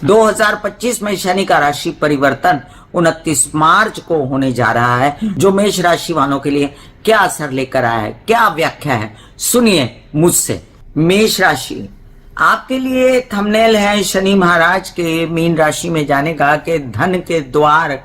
2025 में शनि का राशि परिवर्तन 29 मार्च को होने जा रहा है, जो मेष राशि वालों के लिए क्या असर लेकर आया है, क्या व्याख्या है, सुनिए मुझसे। मेष राशि, आपके लिए थंबनेल है शनि महाराज के मीन राशि में जाने का कि धन के द्वार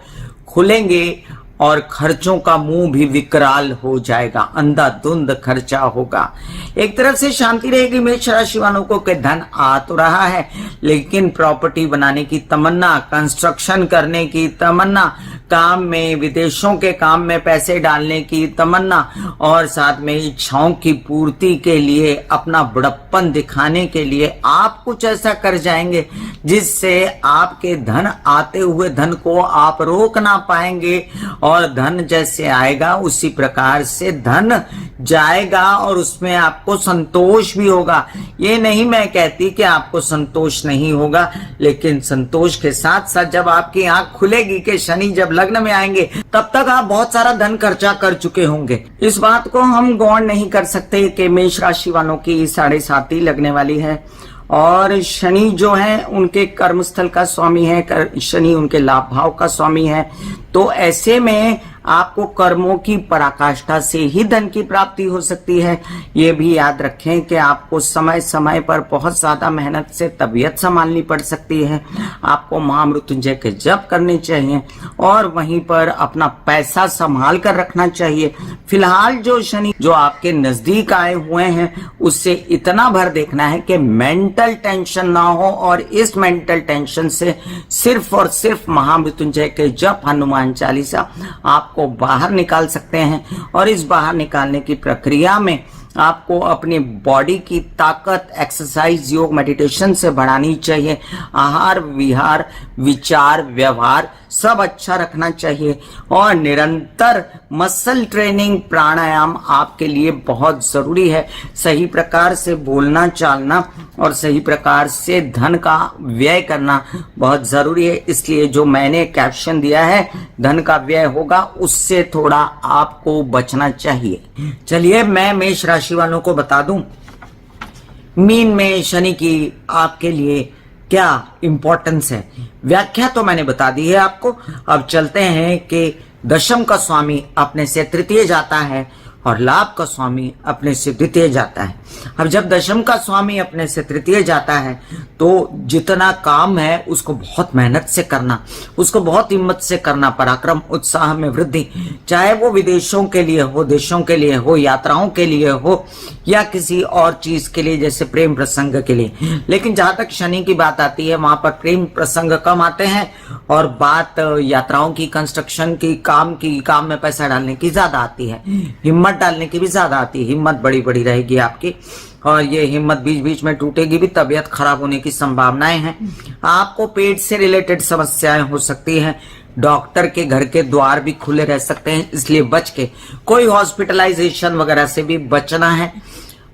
खुलेंगे और खर्चों का मुंह भी विकराल हो जाएगा, अंधाधुंध खर्चा होगा। एक तरफ से शांति रहेगी मेष राशि वालों को कि धन आ तो रहा है, लेकिन प्रॉपर्टी बनाने की तमन्ना, कंस्ट्रक्शन करने की तमन्ना, काम में, विदेशों के काम में पैसे डालने की तमन्ना और साथ में इच्छाओं की पूर्ति के लिए, अपना बड़प्पन दिखाने के लिए आप कुछ ऐसा कर जाएंगे जिससे आपके धन आते हुए धन को आप रोक ना पाएंगे, और धन जैसे आएगा उसी प्रकार से धन जाएगा और उसमें आपको संतोष भी होगा। ये नहीं मैं कहती कि आपको संतोष नहीं होगा, लेकिन संतोष के साथ साथ जब आपकी आंख खुलेगी कि शनि जब लग्न में आएंगे तब तक आप बहुत सारा धन खर्चा कर चुके होंगे। इस बात को हम गौर नहीं कर सकते कि मेष राशि वालों की 7.5 लगने वाली है और शनि जो है उनके कर्मस्थल का स्वामी है, शनि उनके लाभ भाव का स्वामी है। तो ऐसे में आपको कर्मों की पराकाष्ठा से ही धन की प्राप्ति हो सकती है। ये भी याद रखें कि आपको समय समय पर बहुत ज्यादा मेहनत से तबीयत संभालनी पड़ सकती है। आपको महामृत्युंजय के जप करने चाहिए और वहीं पर अपना पैसा संभाल कर रखना चाहिए। फिलहाल जो शनि जो आपके नजदीक आए हुए हैं उससे इतना भर देखना है कि मेंटल टेंशन ना हो, और इस मेंटल टेंशन से सिर्फ और सिर्फ महामृत्युंजय के जप, हनुमान चालीसा आपको बाहर निकाल सकते हैं। और इस बाहर निकालने की प्रक्रिया में आपको अपनी बॉडी की ताकत एक्सरसाइज, योग, मेडिटेशन से बढ़ानी चाहिए। आहार विहार, विचार, व्यवहार सब अच्छा रखना चाहिए और निरंतर मसल ट्रेनिंग, प्राणायाम आपके लिए बहुत जरूरी है। सही प्रकार से बोलना, चालना और सही प्रकार से धन का व्यय करना बहुत जरूरी है। इसलिए जो मैंने कैप्शन दिया है धन का व्यय होगा, उससे थोड़ा आपको बचना चाहिए। चलिए मैं मेष राशि वालों को बता दूं मीन में शनि की आपके लिए क्या इंपॉर्टेंस है। व्याख्या तो मैंने बता दी है आपको। अब चलते हैं कि दशम का स्वामी अपने से तृतीय जाता है और लाभ का स्वामी अपने से द्वितीय जाता है। अब जब दशम का स्वामी अपने से तृतीय जाता है तो जितना काम है उसको बहुत मेहनत से करना, उसको बहुत हिम्मत से करना, पराक्रम उत्साह में वृद्धि, चाहे वो विदेशों के लिए हो, देशों के लिए हो, यात्राओं के लिए हो या किसी और चीज के लिए जैसे प्रेम प्रसंग के लिए। लेकिन जहां तक शनि की बात आती है वहां पर प्रेम प्रसंग कम आते हैं और बात यात्राओं की, कंस्ट्रक्शन की, काम में पैसा डालने की ज्यादा आती है, हिम्मत डालने की भी ज्यादा आती है। हिम्मत बड़ी बड़ी रहेगी आपकी और ये हिम्मत बीच बीच में टूटेगी भी, तबीयत खराब होने की संभावनाएं हैं। आपको पेट से रिलेटेड समस्याएं हो सकती हैं, डॉक्टर के घर के द्वार भी खुले रह सकते हैं, इसलिए बच के, कोई हॉस्पिटलाइजेशन वगैरह से भी बचना है।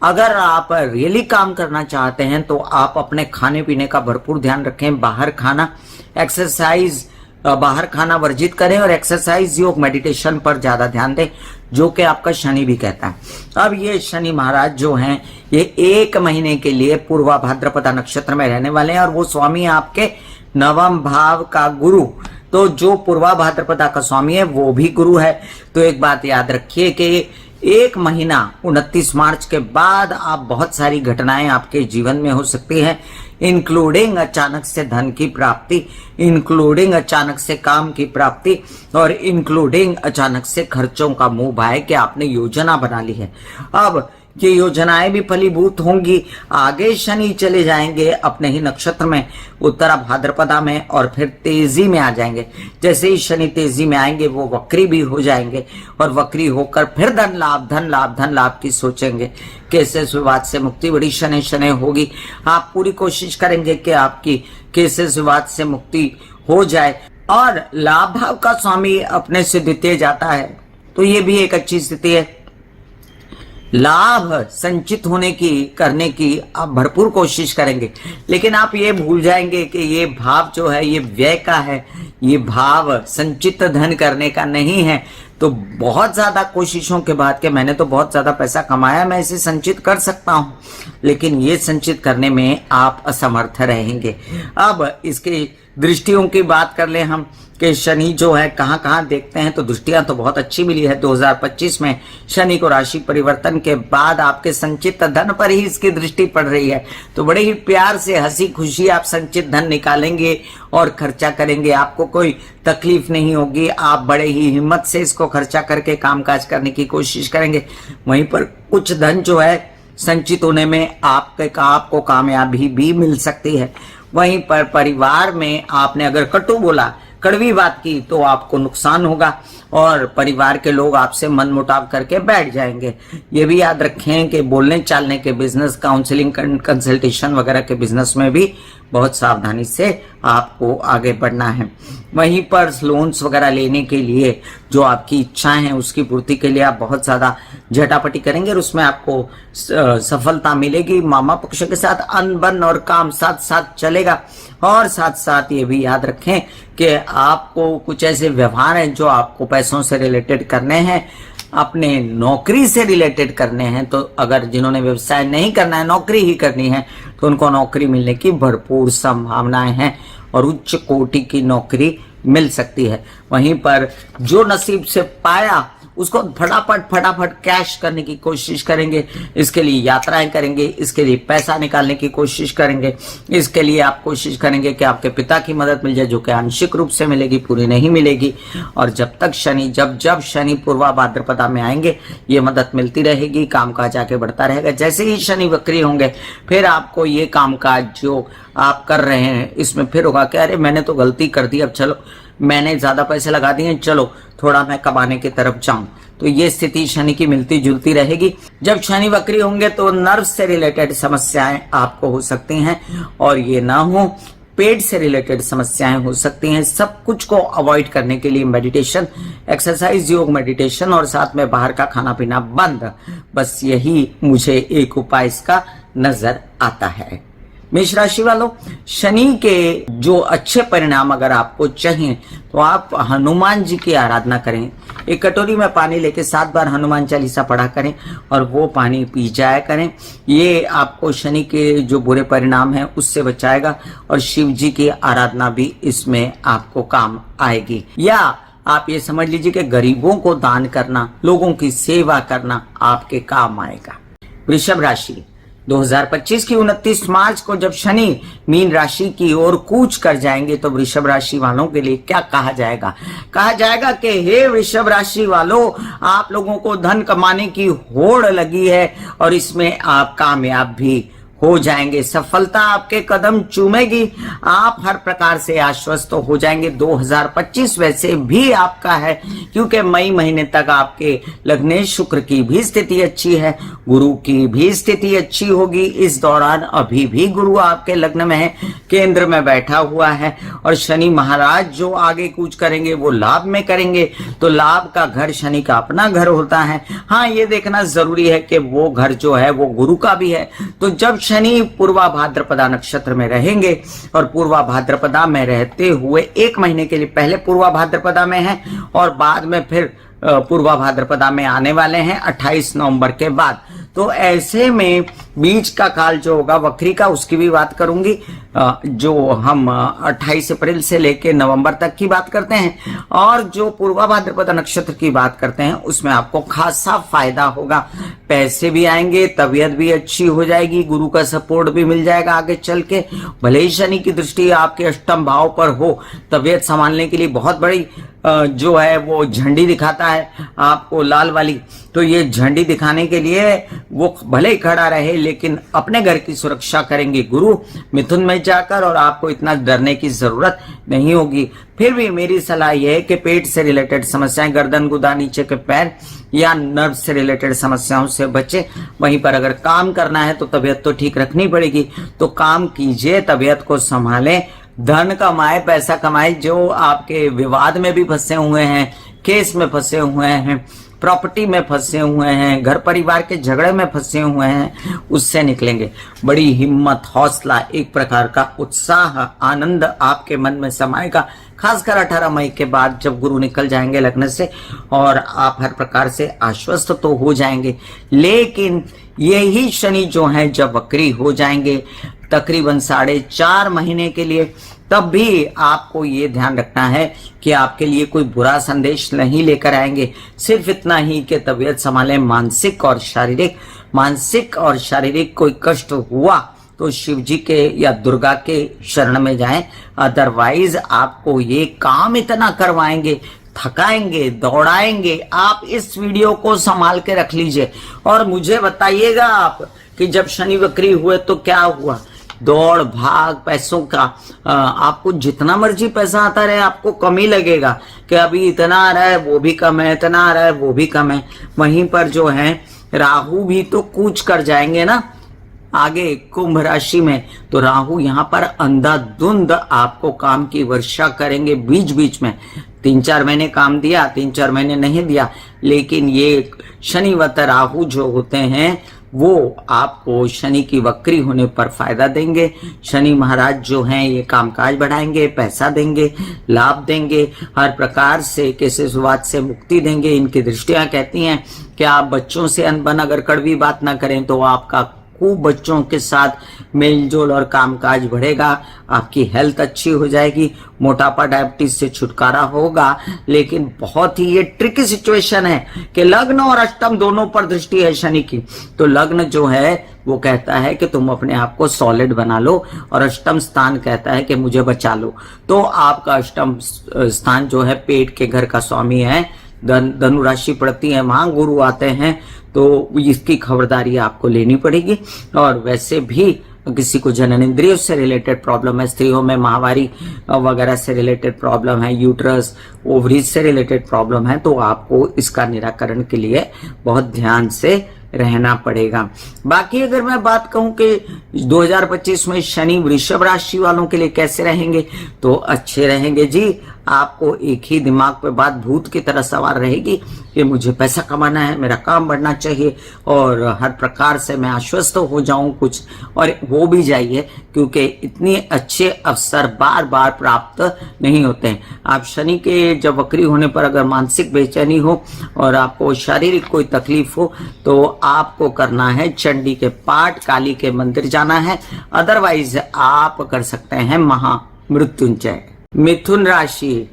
अगर आप रियली काम करना चाहते हैं तो आप अपने खाने पीने का भरपूर ध्यान रखें, बाहर खाना, एक्सरसाइज, बाहर खाना वर्जित करें और एक्सरसाइज, योग, मेडिटेशन पर ज्यादा ध्यान दें, जो कि आपका शनि भी कहता है। अब ये शनि महाराज जो हैं ये 1 महीने के लिए पूर्वा भाद्रपदा नक्षत्र में रहने वाले हैं और वो स्वामी आपके 9वें भाव का गुरु, तो जो पूर्वा भाद्रपदा का स्वामी है वो भी गुरु है। तो एक बात याद रखिए कि 1 महीना 29 मार्च के बाद आप बहुत सारी घटनाएं आपके जीवन में हो सकती है, इंक्लूडिंग अचानक से धन की प्राप्ति, इंक्लूडिंग अचानक से काम की प्राप्ति और इंक्लूडिंग अचानक से खर्चों का मुंह भाए कि आपने योजना बना ली है। अब ये योजनाएं भी फलीभूत होंगी। आगे शनि चले जाएंगे अपने ही नक्षत्र में, उत्तरा भाद्रपदा में, और फिर तेजी में आ जाएंगे। जैसे ही शनि तेजी में आएंगे वो वक्री भी हो जाएंगे और वक्री होकर फिर धन लाभ की सोचेंगे। केसेस विवाद से मुक्ति बड़ी शनि शनि होगी। आप पूरी कोशिश करेंगे कि आपकी केसेस विवाद से मुक्ति हो जाए। और लाभ भाव का स्वामी अपने से द्वितीय जाता है तो ये भी एक अच्छी स्थिति है। लाभ संचित होने की, करने की आप भरपूर कोशिश करेंगे, लेकिन आप ये भूल जाएंगे कि ये भाव जो है ये व्यय का है, ये भाव संचित धन करने का नहीं है। तो बहुत ज्यादा कोशिशों के बाद के मैंने तो बहुत ज्यादा पैसा कमाया, मैं इसे संचित कर सकता हूं, लेकिन ये संचित करने में आप असमर्थ रहेंगे। अब इसके दृष्टियों की बात कर ले हम कि शनि जो है कहाँ कहाँ देखते हैं, तो दृष्टियां तो बहुत अच्छी मिली है। 2025 में शनि को राशि परिवर्तन के बाद आपके संचित धन पर ही इसकी दृष्टि पड़ रही है, तो बड़े ही प्यार से हंसी खुशी आप संचित धन निकालेंगे और खर्चा करेंगे, आपको कोई तकलीफ नहीं होगी। आप बड़े ही हिम्मत से इसको खर्चा करके कामकाज करने की कोशिश करेंगे। वहीं पर कुछ धन जो है संचित होने में आपको कामयाबी भी मिल सकती है। वहीं पर परिवार में आपने अगर कटु बोला, कड़वी बात की, तो आपको नुकसान होगा और परिवार के लोग आपसे मनमुटाव करके बैठ जाएंगे। ये भी याद रखें कि बोलने चालने के बिजनेस, काउंसलिंग, कंसल्टेशन वगैरह के बिजनेस में भी बहुत सावधानी से आपको आगे बढ़ना है। वहीं पर लोन्स वगैरह लेने के लिए जो आपकी इच्छाएं हैं उसकी पूर्ति के लिए आप बहुत ज्यादा झटापटी करेंगे और उसमें आपको सफलता मिलेगी। मामा पक्ष के साथ अनबन और काम साथ साथ चलेगा। और साथ साथ ये भी याद रखें कि आपको कुछ ऐसे व्यवहार हैं जो आपको पैसों से रिलेटेड करने हैं, अपने नौकरी से रिलेटेड करने हैं। तो अगर जिन्होंने व्यवसाय नहीं करना है, नौकरी ही करनी है, तो उनको नौकरी मिलने की भरपूर संभावनाएं हैं और उच्च कोटि की नौकरी मिल सकती है। वहीं पर जो नसीब से पाया उसको फटाफट कैश करने की कोशिश करेंगे। इसके लिए यात्राएं करेंगे, इसके लिए पैसा निकालने की कोशिश करेंगे। इसके लिए आप कोशिश करेंगे कि आपके पिता की मदद मिल जाए, जो कि आंशिक रूप से मिलेगी, पूरी नहीं मिलेगी। और जब शनि पूर्वा भाद्रपदा में आएंगे ये मदद मिलती रहेगी, कामकाज आगे बढ़ता रहेगा। जैसे ही शनि वक्री होंगे फिर आपको ये कामकाज जो आप कर रहे हैं इसमें फिर होगा कि अरे मैंने तो गलती कर दी, अब चलो मैंने ज्यादा पैसे लगा दिए, चलो थोड़ा मैं कमाने की तरफ जाऊं। तो ये स्थिति शनि की मिलती जुलती रहेगी। जब शनि वक्री होंगे तो नर्व से रिलेटेड समस्याएं आपको हो सकती हैं, और ये ना हो पेट से रिलेटेड समस्याएं हो सकती हैं। सब कुछ को अवॉइड करने के लिए मेडिटेशन, एक्सरसाइज, योग, मेडिटेशन और साथ में बाहर का खाना पीना बंद, बस यही मुझे एक उपाय इसका नजर आता है। मेष राशि वालों, शनि के जो अच्छे परिणाम अगर आपको चाहिए तो आप हनुमान जी की आराधना करें। एक कटोरी में पानी लेके 7 बार हनुमान चालीसा पढ़ा करें और वो पानी पी जाया करें। ये आपको शनि के जो बुरे परिणाम हैं उससे बचाएगा और शिव जी की आराधना भी इसमें आपको काम आएगी। या आप ये समझ लीजिए कि गरीबों को दान करना, लोगों की सेवा करना आपके काम आएगा। वृषभ राशि, 2025 की 29 मार्च को जब शनि मीन राशि की ओर कूच कर जाएंगे तो वृषभ राशि वालों के लिए क्या कहा जाएगा? कहा जाएगा कि हे वृषभ राशि वालों, आप लोगों को धन कमाने की होड़ लगी है और इसमें आप कामयाब भी हो जाएंगे। सफलता आपके कदम चूमेगी, आप हर प्रकार से आश्वस्त हो जाएंगे। 2025 वैसे भी आपका है क्योंकि मई महीने तक आपके लग्नेश शुक्र की भी स्थिति अच्छी है, गुरु की भी स्थिति अच्छी होगी। इस दौरान अभी भी गुरु आपके लग्न में है, केंद्र में बैठा हुआ है और शनि महाराज जो आगे कूच करेंगे वो लाभ में करेंगे। तो लाभ का घर शनि का अपना घर होता है। हाँ, ये देखना जरूरी है कि वो घर जो है वो गुरु का भी है। तो जब शनि पूर्वा भाद्रपदा नक्षत्र में रहेंगे और पूर्वा भाद्रपदा में रहते हुए 1 महीने के लिए, पहले पूर्वा भाद्रपदा में है और बाद में फिर पूर्वा भाद्रपदा में आने वाले हैं 28 नवंबर के बाद। तो ऐसे में बीच का काल जो होगा वक्री का, उसकी भी बात करूंगी, जो हम 28 अप्रैल से लेके नवंबर तक की बात करते हैं और जो पूर्वा भाद्रपद नक्षत्र की बात करते हैं उसमें आपको खासा फायदा होगा। पैसे भी आएंगे, तबीयत भी अच्छी हो जाएगी, गुरु का सपोर्ट भी मिल जाएगा आगे चल के। भले ही शनि की दृष्टि आपके अष्टम भाव पर हो, तबीयत संभालने के लिए बहुत बड़ी जो है वो झंडी दिखाता है आपको, लाल वाली। तो ये झंडी दिखाने के लिए वो भले ही खड़ा रहे लेकिन अपने घर की सुरक्षा करेंगे गुरु मिथुन में जाकर, और आपको इतना डरने की जरूरत नहीं होगी। फिर भी मेरी सलाह यह है कि पेट से रिलेटेड समस्याएं, गर्दन, गुदा, नीचे के पैर या नर्व से रिलेटेड समस्याओं से बचे। वहीं पर अगर काम करना है तो तबीयत तो ठीक रखनी पड़ेगी, तो काम कीजिए, तबीयत को संभालें, धन कमाए, पैसा कमाए। जो आपके विवाद में भी फंसे हुए हैं, केस में फंसे हुए हैं, प्रॉपर्टी में फंसे हुए हैं, घर परिवार के झगड़े में फंसे हुए हैं, उससे निकलेंगे। बड़ी हिम्मत, हौसला, एक प्रकार का उत्साह, आनंद आपके मन में समाएगा, खासकर 18 मई के बाद जब गुरु निकल जाएंगे लग्न से, और आप हर प्रकार से आश्वस्त तो हो जाएंगे। लेकिन यही शनि जो है जब वक्री हो जाएंगे तकरीबन 4.5 महीने के लिए, तब भी आपको ये ध्यान रखना है कि आपके लिए कोई बुरा संदेश नहीं लेकर आएंगे। सिर्फ इतना ही कि तबीयत संभालें, मानसिक और शारीरिक कोई कष्ट हुआ तो शिव जी के या दुर्गा के शरण में जाएं। अदरवाइज आपको ये काम इतना करवाएंगे, थकाएंगे, दौड़ाएंगे। आप इस वीडियो को संभाल के रख लीजिए और मुझे बताइएगा आप कि जब शनि वक्री हुए तो क्या हुआ। दौड़ भाग पैसों का, आपको जितना मर्जी पैसा आता रहे आपको कम ही लगेगा कि अभी इतना आ रहा है वो भी कम है, इतना आ रहा है वो भी कम है। वहीं पर जो है राहु भी तो कूच कर जाएंगे ना आगे कुंभ राशि में, तो राहु यहाँ पर अंधाधुंध आपको काम की वर्षा करेंगे बीच बीच में। 3-4 महीने काम दिया, 3-4 महीने नहीं दिया, लेकिन ये शनिवत राहु जो होते हैं वो आपको शनि की वक्री होने पर फायदा देंगे। शनि महाराज जो हैं ये कामकाज बढ़ाएंगे, पैसा देंगे, लाभ देंगे, हर प्रकार से केसेसवाद से मुक्ति देंगे। इनकी दृष्टियां कहती हैं कि आप बच्चों से अनबन अगर कड़वी बात ना करें तो आपका खूब बच्चों के साथ मेलजोल और कामकाज बढ़ेगा, आपकी हेल्थ अच्छी हो जाएगी, मोटापा डायबिटीज से छुटकारा होगा। लेकिन बहुत ही ये ट्रिकी सिचुएशन है कि लग्न और अष्टम दोनों पर दृष्टि है शनि की। तो लग्न जो है वो कहता है कि तुम अपने आप को सॉलिड बना लो और अष्टम स्थान कहता है कि मुझे बचा लो। तो आपका अष्टम स्थान जो है पेट के घर का स्वामी है, धनु राशि पड़ती है, वहां गुरु आते हैं, तो इसकी खबरदारी आपको लेनी पड़ेगी। और वैसे भी किसी को जननेंद्रियों से रिलेटेड प्रॉब्लम है, स्त्रियों में माहवारी वगैरह से रिलेटेड प्रॉब्लम है, यूट्रस ओवरीज से रिलेटेड प्रॉब्लम है, तो आपको इसका निराकरण के लिए बहुत ध्यान से रहना पड़ेगा। बाकी अगर मैं बात कहूं कि 2025 में शनि वृषभ राशि वालों के लिए कैसे रहेंगे, तो अच्छे रहेंगे जी। आपको एक ही दिमाग पे बात भूत की तरह सवार रहेगी कि मुझे पैसा कमाना है, मेरा काम बढ़ना चाहिए और हर प्रकार से मैं आश्वस्त हो जाऊं कुछ, और वो भी जाइए, क्योंकि इतने अच्छे अवसर बार बार प्राप्त नहीं होते हैं। आप शनि के जब वक्री होने पर अगर मानसिक बेचैनी हो और आपको शारीरिक कोई तकलीफ हो तो आपको करना है चंडी के पाठ, काली के मंदिर जाना है। अदरवाइज आप कर सकते हैं महामृत्युंजय। मिथुन राशि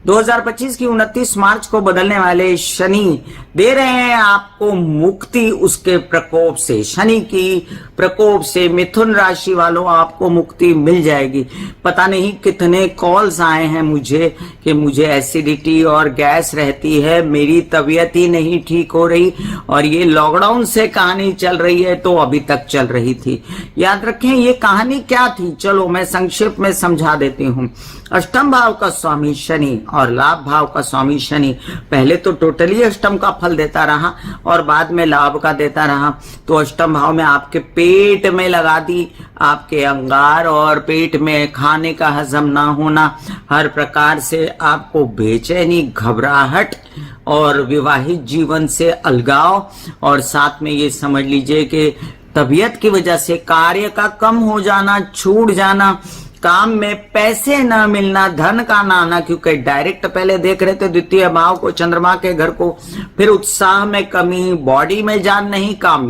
2025 की 29 मार्च को बदलने वाले शनि दे रहे हैं आपको मुक्ति उसके प्रकोप से। शनि की प्रकोप से मिथुन राशि वालों आपको मुक्ति मिल जाएगी। पता नहीं कितने कॉल्स आए हैं मुझे कि मुझे एसिडिटी और गैस रहती है, मेरी तबीयत ही नहीं ठीक हो रही, और ये लॉकडाउन से कहानी चल रही है तो अभी तक चल रही थी। याद रखें ये कहानी क्या थी, चलो मैं संक्षिप्त में समझा देती हूँ। अष्टम भाव का स्वामी शनि और लाभ भाव का स्वामी शनि पहले तो टोटली अष्टम का फल देता रहा और बाद में लाभ का देता रहा। तो अष्टम भाव में आपके पेट में लगा दी, आपके अंगार और पेट में खाने का हजम ना होना, हर प्रकार से आपको बेचैनी, घबराहट और विवाहित जीवन से अलगाव, और साथ में ये समझ लीजिए कि तबीयत की वजह से कार्य का कम हो जाना, छूट जाना, काम में पैसे न मिलना, धन का ना आना, क्योंकि डायरेक्ट पहले देख रहे थे द्वितीय भाव को, चंद्रमा के घर को, फिर उत्साह में कमी, बॉडी में जान नहीं, काम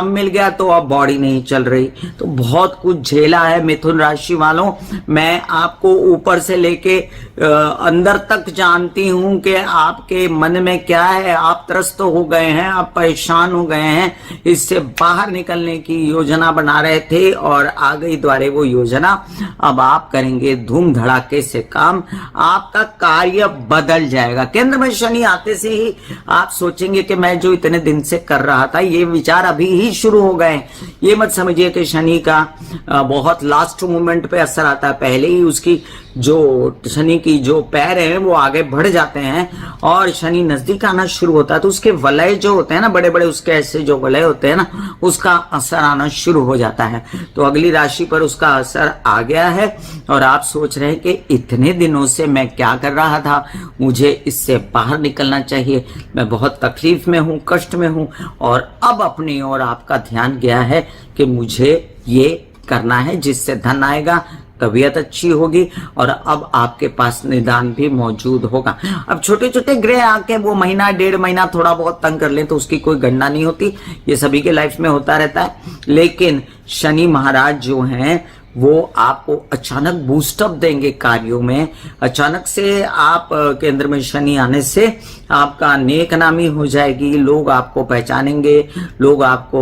मिल गया तो अब बॉडी नहीं चल रही। तो बहुत कुछ झेला है मिथुन राशि वालों। मैं आपको ऊपर से लेके अंदर तक जानती हूं कि आपके मन में क्या है। आप त्रस्त हो गए हैं, आप परेशान हो गए हैं, इससे बाहर निकलने की योजना बना रहे थे और आ गई द्वारे वो योजना। अब आप करेंगे धूम धड़ाके से काम, आपका कार्य बदल जाएगा। केंद्र में शनि आते से ही आप सोचेंगे कि मैं जो इतने दिन से कर रहा था, ये विचार अभी ही शुरू हो गए। ये मत समझिए कि शनि का बहुत लास्ट मोमेंट पे असर आता है, पहले ही उसकी जो शनि की जो पैर है वो आगे बढ़ जाते हैं और शनि नजदीक आना शुरू होता है तो उसके वलय जो होते हैं ना, बड़े बड़े उसके ऐसे जो वलय होते हैं ना, उसका असर आना शुरू हो जाता है। तो अगली राशि पर उसका असर आ गया है और आप सोच रहे हैं कि इतने दिनों से मैं क्या कर रहा था, मुझे इससे बाहर निकलना चाहिए, मैं बहुत तकलीफ में हूँ, कष्ट में हूँ, और अब अपनी ओर आपका ध्यान गया है कि मुझे ये करना है जिससे धन आएगा, तबीयत अच्छी होगी और अब आपके पास निदान भी मौजूद होगा। अब छोटे छोटे ग्रह आके वो महीना 1.5 महीना थोड़ा बहुत तंग कर ले तो उसकी कोई गणना नहीं होती, ये सभी के लाइफ में होता रहता है। लेकिन शनि महाराज जो हैं वो आपको अचानक बूस्टअप देंगे कार्यों में। अचानक से आप के अंदर में शनि आने से आपका नेक नामी हो जाएगी, लोग आपको पहचानेंगे, लोग आपको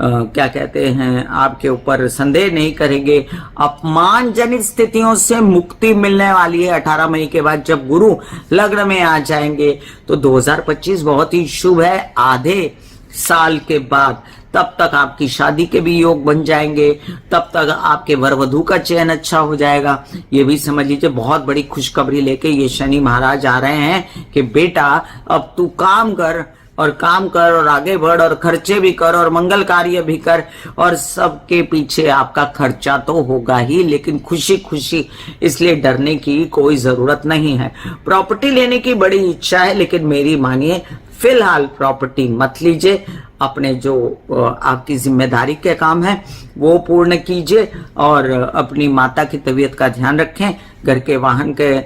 क्या कहते हैं, आपके ऊपर संदेह नहीं करेंगे। अपमानजनित स्थितियों से मुक्ति मिलने वाली है 18 मई के बाद जब गुरु लग्न में आ जाएंगे। तो 2025 बहुत ही शुभ है। आधे साल के बाद तब तक आपकी शादी के भी योग बन जाएंगे, तब तक आपके वर वधू का चयन अच्छा हो जाएगा। ये भी समझ लीजिए बहुत बड़ी खुशखबरी लेके ये शनि महाराज आ रहे हैं कि बेटा अब तू काम कर और आगे बढ़ और खर्चे भी कर और मंगल कार्य भी कर, और सबके पीछे आपका खर्चा तो होगा ही, लेकिन खुशी खुशी, इसलिए डरने की कोई जरूरत नहीं है। प्रॉपर्टी लेने की बड़ी इच्छा है, लेकिन मेरी मानिए फिलहाल प्रॉपर्टी मत लीजिए। अपने जो आपकी जिम्मेदारी के काम है वो पूर्ण कीजिए और अपनी माता की तबीयत का ध्यान रखें। घर के वाहन के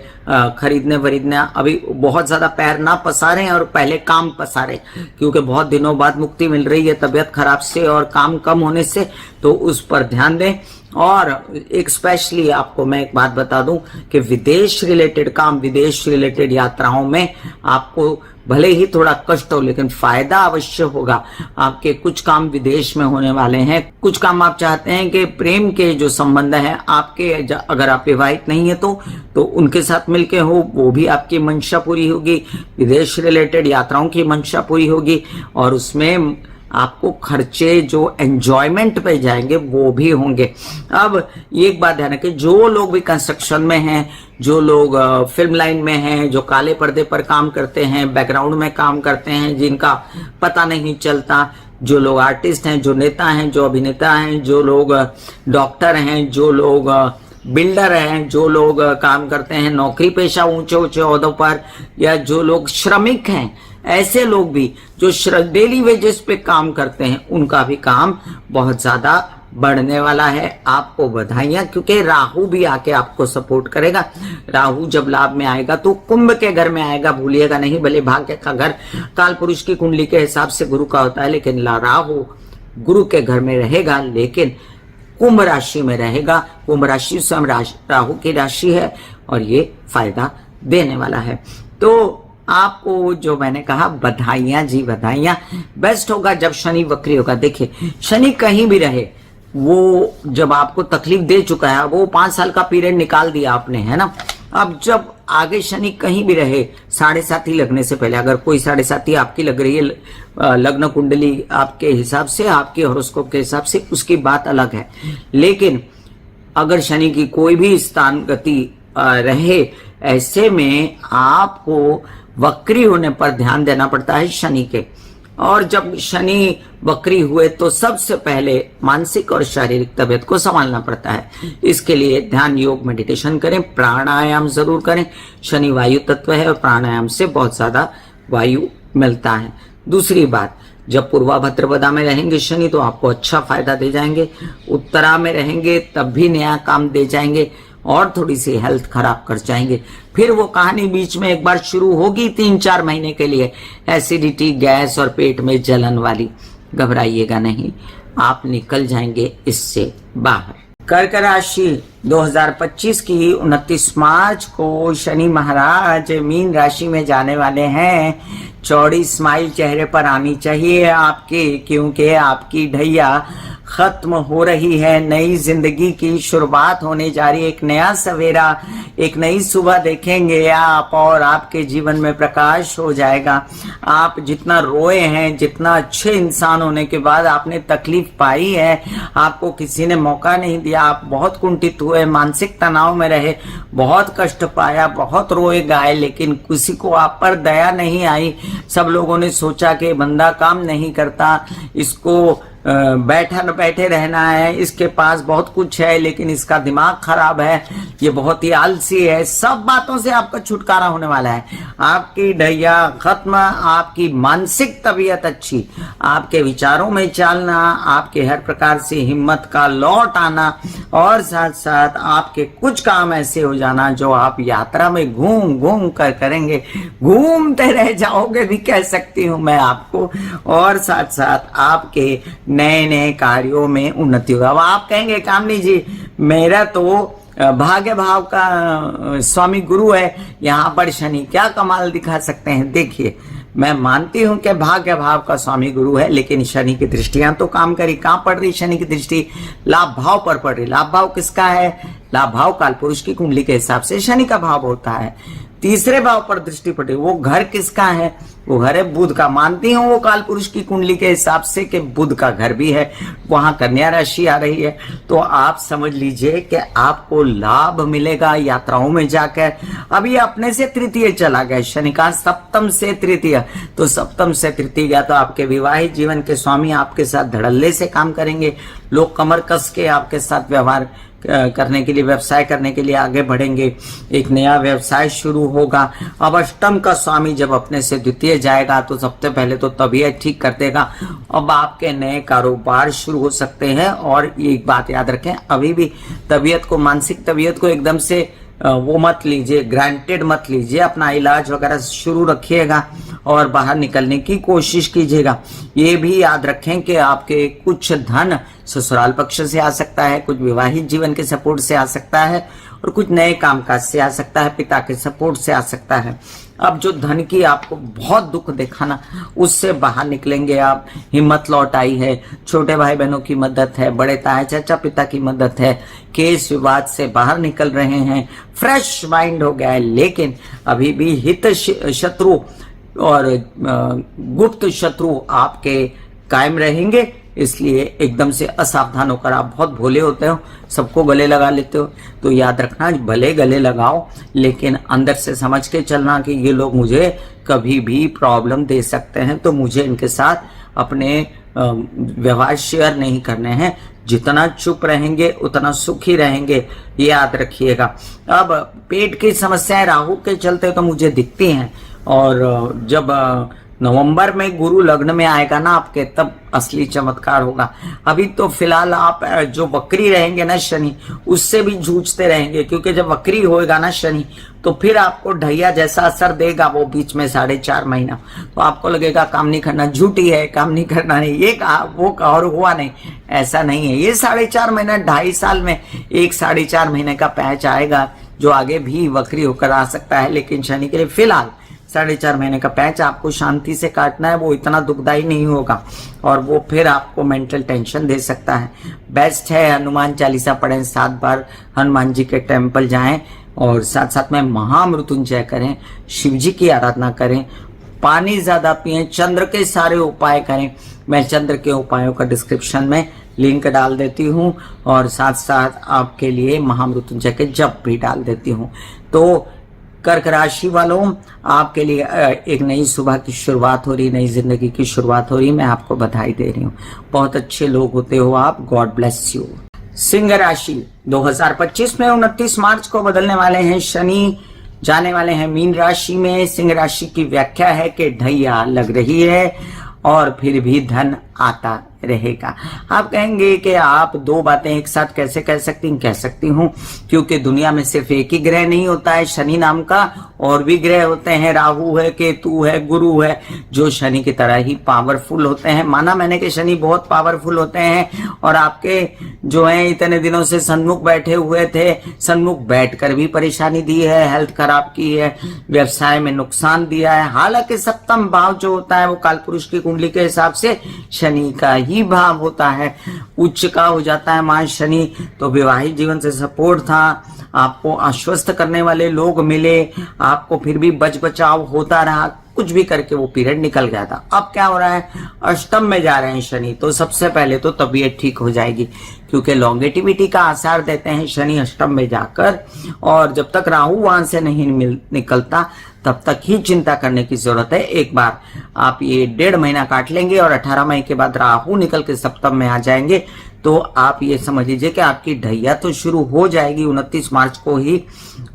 खरीदने वरीदने अभी बहुत ज्यादा पैर ना पसारें और पहले काम पसारें, क्योंकि बहुत दिनों बाद मुक्ति मिल रही है तबीयत खराब से और काम कम होने से, तो उस पर ध्यान दें। और एक स्पेशली आपको मैं एक बात बता दूं कि विदेश रिलेटेड काम, विदेश रिलेटेड यात्राओं में आपको भले ही थोड़ा कष्ट हो लेकिन फायदा अवश्य होगा। आपके कुछ काम विदेश में होने वाले हैं, कुछ काम आप चाहते हैं कि प्रेम के जो संबंध है आपके, अगर आप विवाहित नहीं है तो उनके साथ मिलके हो, वो भी आपकी मंशा पूरी होगी। विदेश रिलेटेड यात्राओं की मंशा पूरी होगी और उसमें आपको खर्चे जो एंजॉयमेंट पे जाएंगे वो भी होंगे। अब एक बात ध्यान रखें, जो लोग भी कंस्ट्रक्शन में हैं, जो लोग फिल्म लाइन में हैं, जो काले पर्दे पर काम करते हैं, बैकग्राउंड में काम करते हैं, जिनका पता नहीं चलता, जो लोग आर्टिस्ट हैं, जो नेता हैं, जो अभिनेता हैं, जो लोग डॉक्टर हैं, जो लोग बिल्डर हैं, जो लोग काम करते हैं नौकरी पेशा ऊंचे ऊंचे ओहदों पर, या जो लोग श्रमिक हैं, ऐसे लोग भी जो डेली वेजेस पे काम करते हैं, उनका भी काम बहुत ज्यादा बढ़ने वाला है। आपको बधाइयां, क्योंकि राहु भी आके आपको सपोर्ट करेगा। राहु जब लाभ में आएगा तो कुंभ के घर में आएगा, भूलिएगा नहीं। भले भाग्य का घर काल पुरुष की कुंडली के हिसाब से गुरु का होता है, लेकिन राहु गुरु के घर में रहेगा, लेकिन कुंभ राशि में रहेगा। कुंभ राशि स्वयं राहु की राशि है और ये फायदा देने वाला है। तो आपको जो मैंने कहा बधाइयां जी, बधाइयां। बेस्ट होगा जब शनि वक्री होगा। देखिए शनि कहीं भी रहे, वो जब आपको तकलीफ दे चुका है, वो 5 साल का पीरियड निकाल दिया आपने, है ना। अब जब आगे शनि कहीं भी रहे, 7.5 लगने से पहले, अगर कोई 7.5 आपकी लग रही है लग्न कुंडली आपके हिसाब से, आपके हॉरोस्कोप के हिसाब से, उसकी बात अलग है। लेकिन अगर शनि की कोई भी स्थान गति रहे, ऐसे में आपको वक्री होने पर ध्यान देना पड़ता है शनि के। और जब शनि वक्री हुए तो सबसे पहले मानसिक और शारीरिक तबियत को संभालना पड़ता है। इसके लिए ध्यान, योग, मेडिटेशन करें, प्राणायाम जरूर करें। शनि वायु तत्व है और प्राणायाम से बहुत ज्यादा वायु मिलता है। दूसरी बात, जब पूर्वा भद्रपदा में रहेंगे शनि तो आपको अच्छा फायदा दे जाएंगे। उत्तरा में रहेंगे तब भी नया काम दे जाएंगे और थोड़ी सी हेल्थ खराब कर जाएंगे। फिर वो कहानी बीच में एक बार शुरू होगी 3-4 महीने के लिए, एसिडिटी, गैस और पेट में जलन वाली। घबराइएगा नहीं, आप निकल जाएंगे इससे बाहर। कर्क राशि 2025 की 29 मार्च को शनि महाराज मीन राशि में जाने वाले हैं। चौड़ी स्माइल चेहरे पर आनी चाहिए आपके, क्योंकि आपकी ढैया खत्म हो रही है। नई जिंदगी की शुरुआत होने जा रही है। एक नया सवेरा, एक नई सुबह देखेंगे आप और आपके जीवन में प्रकाश हो जाएगा। आप जितना रोए हैं, जितना अच्छे इंसान होने के बाद आपने तकलीफ पाई है, आपको किसी ने मौका नहीं दिया, आप बहुत कुंठित हुए, मानसिक तनाव में रहे, बहुत कष्ट पाया, बहुत रोए गाए, लेकिन किसी को आप पर दया नहीं आई। सब लोगों ने सोचा कि बंदा काम नहीं करता, इसको बैठे रहना है, इसके पास बहुत कुछ है लेकिन इसका दिमाग खराब है, ये बहुत ही आलसी है, सब बातों से आपका छुटकारा होने वाला है। आपकी ढैया खत्म, आपकी मानसिक तबीयत अच्छी, आपके विचारों में चलना, आपके हर प्रकार से हिम्मत का लौट आना और साथ साथ आपके कुछ काम ऐसे हो जाना जो आप यात्रा में घूम घूम कर करेंगे, घूमते रह जाओगे भी कह सकती हूं मैं आपको। और साथ साथ आपके नए नए कार्यों में उन्नति होगा। अब आप कहेंगे कामनी जी मेरा तो भाग्य भाव का स्वामी गुरु है, यहाँ पर शनि क्या कमाल दिखा सकते हैं। देखिए मैं मानती हूं कि भाग्य भाव का स्वामी गुरु है, लेकिन शनि की दृष्टियां तो काम करी। कहां पड़ रही शनि की दृष्टि? लाभ भाव पर पड़ रही। लाभ भाव किसका है? लाभ भाव कालपुरुष की कुंडली के हिसाब से शनि का भाव होता है। तीसरे भाव पर दृष्टि पड़ रही, वो घर किसका है? वो घर है बुध का। मानती हूं वो कालपुरुष की कुंडली के हिसाब से कि बुध का घर भी है, वहां कन्या राशि आ रही है। तो आप समझ लीजिए कि आपको लाभ मिलेगा यात्राओं में जाकर। अभी अपने से तृतीय चला गया शनि का, सप्तम से तृतीय। तो सप्तम से तृतीय गया तो आपके विवाहित जीवन के स्वामी आपके साथ धड़ल्ले से काम करेंगे। लोग कमर कस के आपके साथ व्यवहार करने के लिए, व्यवसाय करने के लिए आगे बढ़ेंगे। एक नया व्यवसाय शुरू होगा। अब अष्टम का स्वामी जब अपने से द्वितीय जाएगा तो सबसे पहले तो तबीयत ठीक कर देगा। अब आपके नए कारोबार शुरू हो सकते हैं। और एक बात याद रखें, अभी भी तबीयत को, मानसिक तबीयत को एकदम से वो मत लीजिए, ग्रांटेड मत लीजिए। अपना इलाज वगैरह शुरू रखिएगा और बाहर निकलने की कोशिश कीजिएगा। ये भी याद रखें कि आपके कुछ धन ससुराल पक्ष से आ सकता है, कुछ विवाहित जीवन के सपोर्ट से आ सकता है और कुछ नए कामकाज से आ सकता है, पिता के सपोर्ट से आ सकता है। अब जो धन की आपको बहुत दुख देखा ना, उससे बाहर निकलेंगे आप। हिम्मत लौट आई है, छोटे भाई बहनों की मदद है, बड़े ताए चाचा पिता की मदद है, केस विवाद से बाहर निकल रहे हैं, फ्रेश माइंड हो गया है। लेकिन अभी भी हित शत्रु और गुप्त शत्रु आपके कायम रहेंगे, इसलिए एकदम से असावधान होकर, आप बहुत भोले होते हो, सबको गले लगा लेते हो, तो याद रखना भले गले लगाओ लेकिन अंदर से समझ के चलना कि ये लोग मुझे कभी भी प्रॉब्लम दे सकते हैं, तो मुझे इनके साथ अपने व्यवहार शेयर नहीं करने हैं। जितना चुप रहेंगे उतना सुखी रहेंगे, ये याद रखिएगा। अब पेट की समस्याएं राहु के चलते तो मुझे दिखती हैं, और जब नवंबर में गुरु लग्न में आएगा ना आपके, तब असली चमत्कार होगा। अभी तो फिलहाल आप जो वक्री रहेंगे ना शनि, उससे भी जूझते रहेंगे, क्योंकि जब वक्री होएगा ना शनि तो फिर आपको ढैया जैसा असर देगा वो बीच में 4.5 महीना। तो आपको लगेगा काम नहीं करना, झूठी है, काम नहीं करना नहीं, ये कहा वो कहा और हुआ नहीं, ऐसा नहीं है। ये 4.5 महीना, 2.5 साल में एक 4.5 महीने का पैच आएगा जो आगे भी वक्री होकर आ सकता है। लेकिन शनि के लिए फिलहाल 4.5 महीने का पैच आपको शांति से काटना है, वो इतना दुखदाई नहीं होगा और वो फिर आपको मेंटल टेंशन दे सकता है। बेस्ट है हनुमान चालीसा पढ़ें, 7 बार हनुमान जी के टेम्पल जाएं और साथ साथ में महामृत्युंजय करें, शिव जी की आराधना करें, पानी ज्यादा पिएं, चंद्र के सारे उपाय करें। मैं चंद्र के उपायों का डिस्क्रिप्शन में लिंक डाल देती हूँ और साथ साथ आपके लिए महामृत्युंजय के जप भी डाल देती हूँ। तो कर्क राशि वालों, आपके लिए एक नई सुबह की शुरुआत हो रही, नई जिंदगी की शुरुआत हो रही, मैं आपको बधाई दे रही हूँ। बहुत अच्छे लोग होते हो आप, गॉड ब्लेस यू। सिंह राशि 2025 में 29 मार्च को बदलने वाले हैं शनि, जाने वाले हैं मीन राशि में। सिंह राशि की व्याख्या है कि ढैया लग रही है और फिर भी धन आता रहेगा। आप कहेंगे कि आप दो बातें एक साथ कैसे कह सकती हूँ, क्योंकि दुनिया में सिर्फ एक ही ग्रह नहीं होता है शनि नाम का, और भी ग्रह होते हैं, राहु है, केतु है, गुरु है, जो शनि की तरह ही पावरफुल होते हैं। माना मैंने कि शनि बहुत पावरफुल होते हैं और आपके जो है इतने दिनों से सन्मुख बैठे हुए थे, सन्मुख बैठकर भी परेशानी दी है, हेल्थ खराब की है, व्यवसाय में नुकसान दिया है। हालांकि सप्तम भाव जो होता है वो कालपुरुष की कुंडली के हिसाब से शनि का ही भाव होता है, उच्च का हो जाता है मां शनि। तो विवाहित जीवन से सपोर्ट था, आपको आश्वस्त करने वाले लोग मिले, आपको फिर भी बच बचाव होता रहा, कुछ भी करके वो पीरियड निकल गया था। अब क्या हो रहा है, अष्टम में जा रहे हैं शनि, तो सबसे पहले तो तबीयत ठीक हो जाएगी, क्योंकि लॉन्गेटिविटी का आसार देते हैं शनि अष्टम में जाकर। और जब तक राहु वहां से नहीं निकलता तब तक ही चिंता करने की जरूरत है। एक बार आप ये 1.5 महीना काट लेंगे और 18 मई के बाद राहु निकल के सप्तम में आ जाएंगे, तो आप ये समझ लीजिए कि आपकी ढैया तो शुरू हो जाएगी 29 मार्च को ही।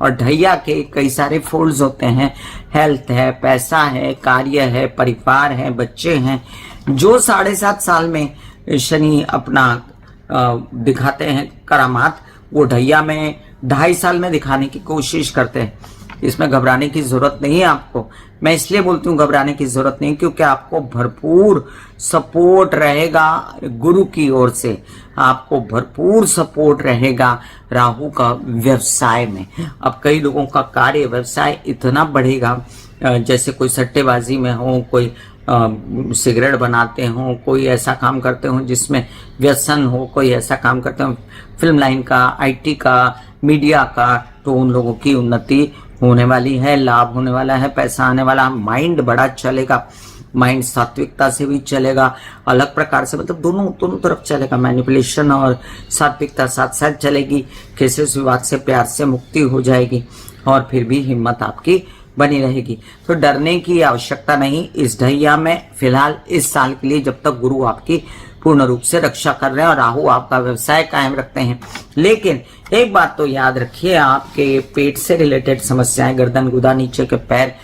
और ढैया के कई सारे फोल्ड्स होते हैं, हेल्थ है, पैसा है, कार्य है, परिवार है, बच्चे हैं। जो 7.5 साल में शनि अपना दिखाते हैं करामात, वो ढैया में 2.5 साल में दिखाने की कोशिश करते हैं। इसमें घबराने की जरूरत नहीं है आपको। मैं इसलिए बोलती हूँ घबराने की जरूरत नहीं, क्योंकि आपको भरपूर सपोर्ट रहेगा गुरु की ओर से, आपको भरपूर सपोर्ट रहेगा राहु का व्यवसाय में। अब कई लोगों का कार्य व्यवसाय इतना बढ़ेगा, जैसे कोई सट्टेबाजी में हो, कोई सिगरेट बनाते हो, कोई ऐसा काम करते हो जिसमें व्यसन हो, कोई ऐसा काम करते हो फिल्म लाइन का, IT का, मीडिया का, तो उन लोगों की उन्नति होने वाली है, लाभ होने वाला है, पैसा आने वाला है, माइंड बड़ा चलेगा, माइंड सात्विकता से भी चलेगा, अलग प्रकार से, मतलब दोनों तरफ चलेगा। मैनिपुलेशन और सात्विकता साथ साथ चलेगी। केसेस विवाद से प्यार से मुक्ति हो जाएगी और फिर भी हिम्मत आपकी बनी रहेगी। तो डरने की आवश्यकता नहीं इस ढैया में, फिलहाल इस साल के लिए, जब तक गुरु आपकी पूर्ण रूप से रक्षा कर रहे हैं और राहु आपका व्यवसाय कायम रखते हैं। लेकिन एक बात तो याद रखिए, आपके पेट से रिलेटेड समस्याएं, गर्दन गुदा, नीचे के पैर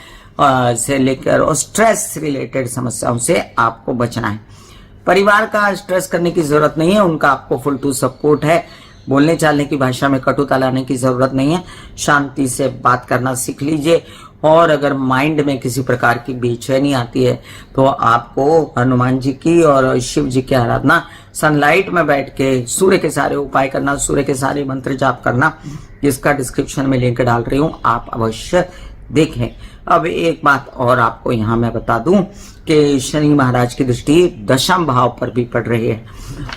से लेकर और स्ट्रेस रिलेटेड समस्याओं से आपको बचना है। परिवार का स्ट्रेस करने की जरूरत नहीं है, उनका आपको फुल टू सपोर्ट है। बोलने चालने की भाषा में कटुता लाने की जरूरत नहीं है, शांति से बात करना सीख लीजिए। और अगर माइंड में किसी प्रकार की बेचैनी आती है तो आपको हनुमान जी की और शिव जी की आराधना, सनलाइट में बैठ के सूर्य के सारे उपाय करना, सूर्य के सारे मंत्र जाप करना, जिसका डिस्क्रिप्शन में लिंक डाल रही हूं, आप अवश्य देखें। अब एक बात और आपको यहाँ मैं बता दूं कि शनि महाराज की दृष्टि दशम भाव पर भी पड़ रही है।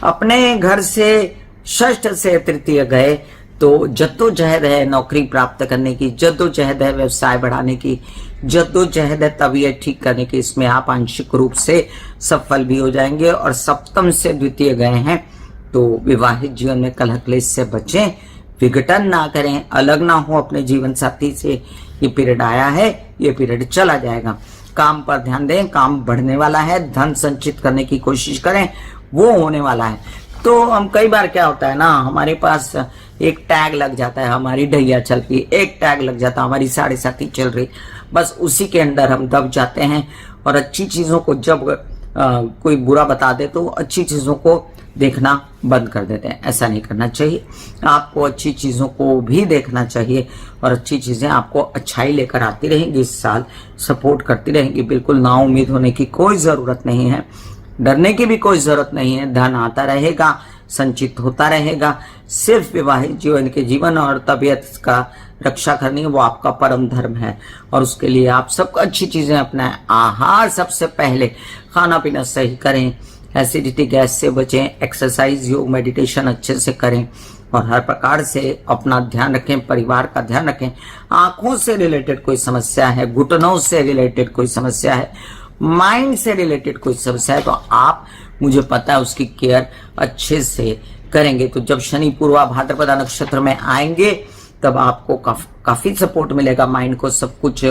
अपने घर से षष्ठ से तृतीय गए तो जद्दोजहद है नौकरी प्राप्त करने की, जद्दोजहद है व्यवसाय बढ़ाने की, जद्दोजहद है तबीयत ठीक करने की। इसमें आप आंशिक रूप से सफल भी हो जाएंगे। और सप्तम से द्वितीय गए हैं तो विवाहित जीवन में कलह क्लेश से बचें, विघटन ना करें, अलग ना हो अपने जीवन साथी से। ये पीरियड आया है, ये पीरियड चला जाएगा। काम पर ध्यान दें, काम बढ़ने वाला है, धन संचित करने की कोशिश करें, वो होने वाला है। तो हम कई बार क्या होता है ना, हमारे पास एक टैग लग जाता है, हमारी ढैया चल रही, एक टैग लग जाता है, हमारी 7.5 चल रही, बस उसी के अंदर हम दब जाते हैं। और अच्छी चीजों को जब कोई बुरा बता दे तो अच्छी चीजों को देखना बंद कर देते हैं। ऐसा नहीं करना चाहिए, आपको अच्छी चीजों को भी देखना चाहिए और अच्छी चीजें आपको अच्छाई लेकर आती रहेंगी, इस साल सपोर्ट करती रहेंगी। बिल्कुल ना उम्मीद होने की कोई जरूरत नहीं है, डरने की भी कोई जरूरत नहीं है। धन आता रहेगा, संचित होता रहेगा। सिर्फ विवाहित जीवन के जीवन और तबीयत का रक्षा करनी है, वो आपका परम धर्म है। और उसके लिए आप सब अच्छी चीजें अपनाएं। आहार सबसे पहले, खाना पीना सही करें, एसिडिटी गैस से बचें, एक्सरसाइज योग मेडिटेशन अच्छे से करें और हर प्रकार से अपना ध्यान रखें, परिवार का ध्यान रखें। आंखों से रिलेटेड कोई समस्या है, घुटनों से रिलेटेड कोई समस्या है, माइंड से रिलेटेड कोई समस्या है, तो आप, मुझे पता है, उसकी केयर अच्छे से करेंगे। तो जब शनि पूर्वा भाद्रपदा नक्षत्र में आएंगे तब आपको काफी सपोर्ट मिलेगा माइंड को सब कुछ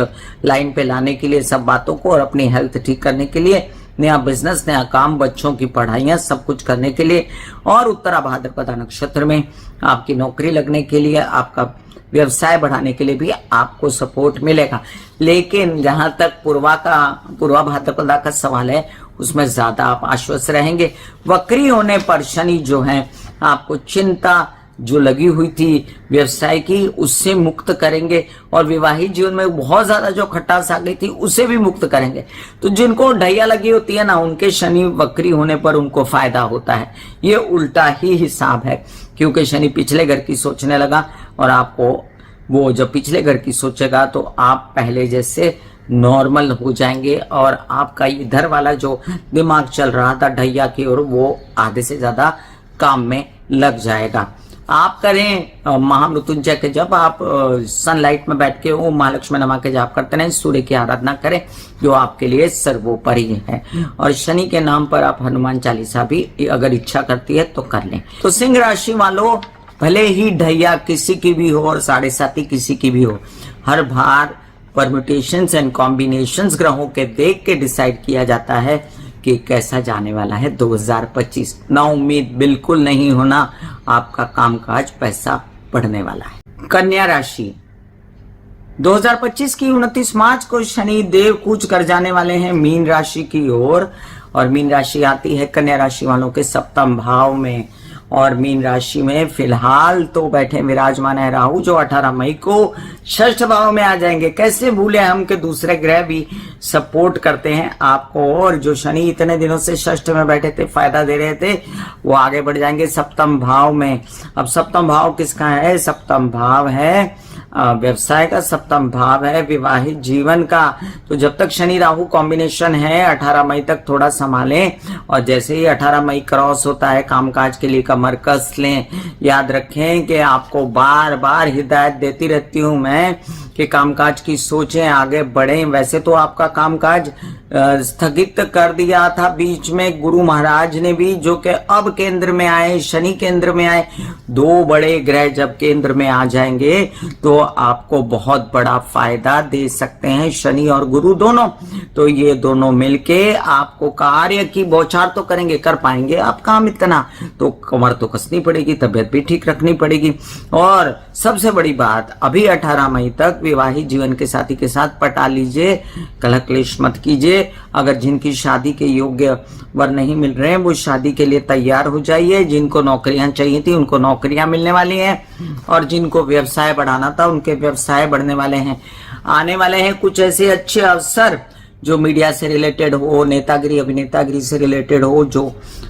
लाइन पे लाने के लिए, सब बातों को, और अपनी हेल्थ ठीक करने के लिए, नया बिजनेस, नया काम, बच्चों की पढ़ाइयां, सब कुछ करने के लिए। और उत्तरा भाद्रपदा नक्षत्र में आपकी नौकरी लगने के लिए, आपका व्यवसाय बढ़ाने के लिए भी आपको सपोर्ट मिलेगा। लेकिन जहां तक पूर्वा भाद्रपदा का सवाल है, उसमें ज्यादा आप आश्वस्त रहेंगे। वक्री होने पर शनि जो है आपको चिंता जो लगी हुई थी व्यवसाय की, उससे मुक्त करेंगे और विवाहित जीवन में बहुत ज्यादा जो खटास आ गई थी उसे भी मुक्त करेंगे। तो जिनको ढैया लगी होती है ना, उनके शनि वक्री होने पर उनको फायदा होता है। ये उल्टा ही हिसाब है, क्योंकि शनि पिछले घर की सोचने लगा और आपको, वो जब पिछले घर की सोचेगा तो आप पहले जैसे नॉर्मल हो जाएंगे और आपका इधर वाला जो दिमाग चल रहा था ढैया की ओर, वो आधे से ज्यादा काम में लग जाएगा। आप करें महामृत्युंजय के जब आप सनलाइट में बैठ के ओम महालक्ष्मी नमः के जाप करते रहें, सूर्य की आराधना करें जो आपके लिए सर्वोपरि है। और शनि के नाम पर आप हनुमान चालीसा भी अगर इच्छा करती है तो कर लें। तो सिंह राशि वालों, भले ही ढैया किसी की भी हो और 7.5 किसी की भी हो, हर बार परम्यूटेशंस एंड कॉम्बिनेशंस ग्रहों के देख के डिसाइड किया जाता है कि कैसा जाने वाला है 2025। ना उम्मीद बिल्कुल नहीं होना, आपका कामकाज पैसा बढ़ने वाला है। कन्या राशि, 2025 की 29 मार्च को शनि देव कूच कर जाने वाले हैं मीन राशि की ओर। और मीन राशि आती है कन्या राशि वालों के सप्तम भाव में। और मीन राशि में फिलहाल तो बैठे विराजमान है राहु, जो 18 मई को षष्ठ भाव में आ जाएंगे। कैसे भूले हम कि दूसरे ग्रह भी सपोर्ट करते हैं आपको। और जो शनि इतने दिनों से षष्ठ में बैठे थे, फायदा दे रहे थे, वो आगे बढ़ जाएंगे सप्तम भाव में। अब सप्तम भाव किसका है? सप्तम भाव है व्यवसाय का, सप्तम भाव है विवाहित जीवन का। तो जब तक शनि राहु कॉम्बिनेशन है 18 मई तक थोड़ा संभालें, और जैसे ही 18 मई क्रॉस होता है कामकाज के लिए कमर कस लें। याद रखें कि आपको बार बार हिदायत देती रहती हूं मैं कि कामकाज की सोचें, आगे बढ़ें। वैसे तो आपका कामकाज स्थगित कर दिया था बीच में गुरु महाराज ने भी, जो कि अब केंद्र में आए, शनि केंद्र में आए। 2 बड़े ग्रह जब केंद्र में आ जाएंगे तो आपको बहुत बड़ा फायदा दे सकते हैं, शनि और गुरु दोनों। तो ये दोनों मिलके आपको कार्य की बौछार तो करेंगे, कर पाएंगे आप काम इतना, तो कमर तो कसनी पड़ेगी, तबियत भी ठीक रखनी पड़ेगी। और सबसे बड़ी बात, अभी 18 मई तक विवाहित जीवन के साथी के साथ पटा लीजिए, कलह क्लेश मत कीजिए। अगर जिनकी शादी के योग्य वर नहीं मिल रहे हैं, वो शादी के लिए तैयार हो जाइए। जिनको नौकरियां चाहिए थी उनको नौकरियां मिलने वाली हैं, और जिनको व्यवसाय बढ़ाना था उनके व्यवसाय बढ़ने वाले हैं। आने वाले हैं कुछ ऐसे अच्छे अवसर जो मीडिया से रिलेटेड हो, नेतागिरी अभिनेतागिरी से रिलेटेड हो, जो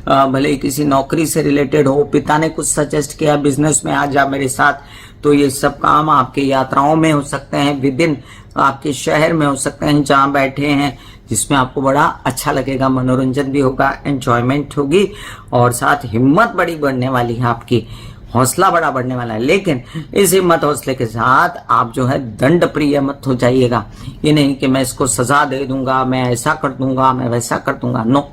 भले ही किसी नौकरी से रिलेटेड हो, पिता ने कुछ सजेस्ट किया बिजनेस में आ जा मेरे साथ, तो ये सब काम आपके यात्राओं में हो सकते हैं, विदिन आपके शहर में हो सकते हैं जहां बैठे हैं, जिसमें आपको बड़ा अच्छा लगेगा, मनोरंजन भी होगा, एंजॉयमेंट होगी, और साथ हिम्मत बड़ी बढ़ने वाली है आपकी, हौसला बड़ा बढ़ने वाला है। लेकिन इस हिम्मत हौसले के साथ आप जो है दंड प्रिय मत हो जाइएगा। ये नहीं कि मैं इसको सजा दे दूंगा, मैं ऐसा कर दूंगा, मैं वैसा कर दूंगा। No,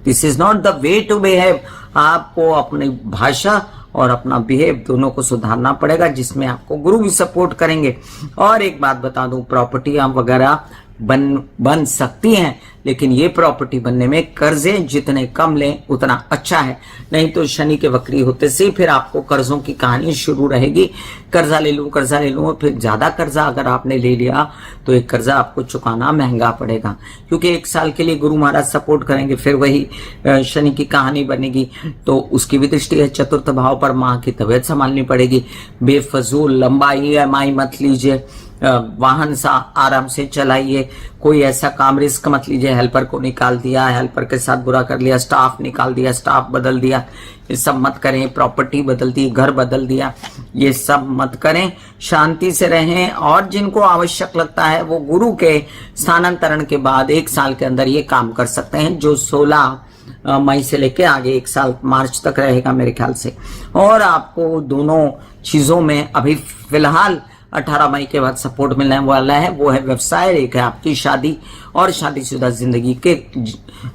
this is not the way to behave. आपको अपनी भाषा और अपना बिहेव दोनों को सुधारना पड़ेगा, जिसमें आपको गुरु भी सपोर्ट करेंगे। और एक बात बता दूं, प्रॉपर्टियां वगैरह बन सकती हैं, लेकिन ये प्रॉपर्टी बनने में कर्जे जितने कम लें उतना अच्छा है। नहीं तो शनि के वक्री होते से फिर आपको कर्जों की कहानी शुरू रहेगी। कर्जा ले लूं, फिर ज्यादा कर्जा अगर आपने ले लिया तो एक कर्जा आपको चुकाना महंगा पड़ेगा, क्योंकि 1 साल के लिए गुरु महाराज सपोर्ट करेंगे, फिर वही शनि की कहानी बनेगी। तो उसकी भी दृष्टि है चतुर्थ भाव पर, माँ की तबीयत संभालनी पड़ेगी। बेफजूल लंबा EMI मत लीजिए, वाहन सा आराम से चलाइए, कोई ऐसा काम रिस्क मत लीजिए, हेल्पर को निकाल दिया, हेल्पर के साथ बुरा कर लिया, स्टाफ निकाल दिया, स्टाफ बदल दिया, ये सब मत करें। प्रॉपर्टी बदल दी, घर बदल दिया, ये सब मत करें। शांति से रहें, और जिनको आवश्यक लगता है वो गुरु के स्थानांतरण के बाद 1 साल के अंदर ये काम कर सकते हैं, जो 16 मई से लेके आगे 1 साल मार्च तक रहेगा मेरे ख्याल से। और आपको दोनों चीजों में अभी फिलहाल 18 मई के बाद सपोर्ट मिलने वाला है, वो है व्यवसाय, एक है आपकी शादी, और शादीशुदा जिंदगी के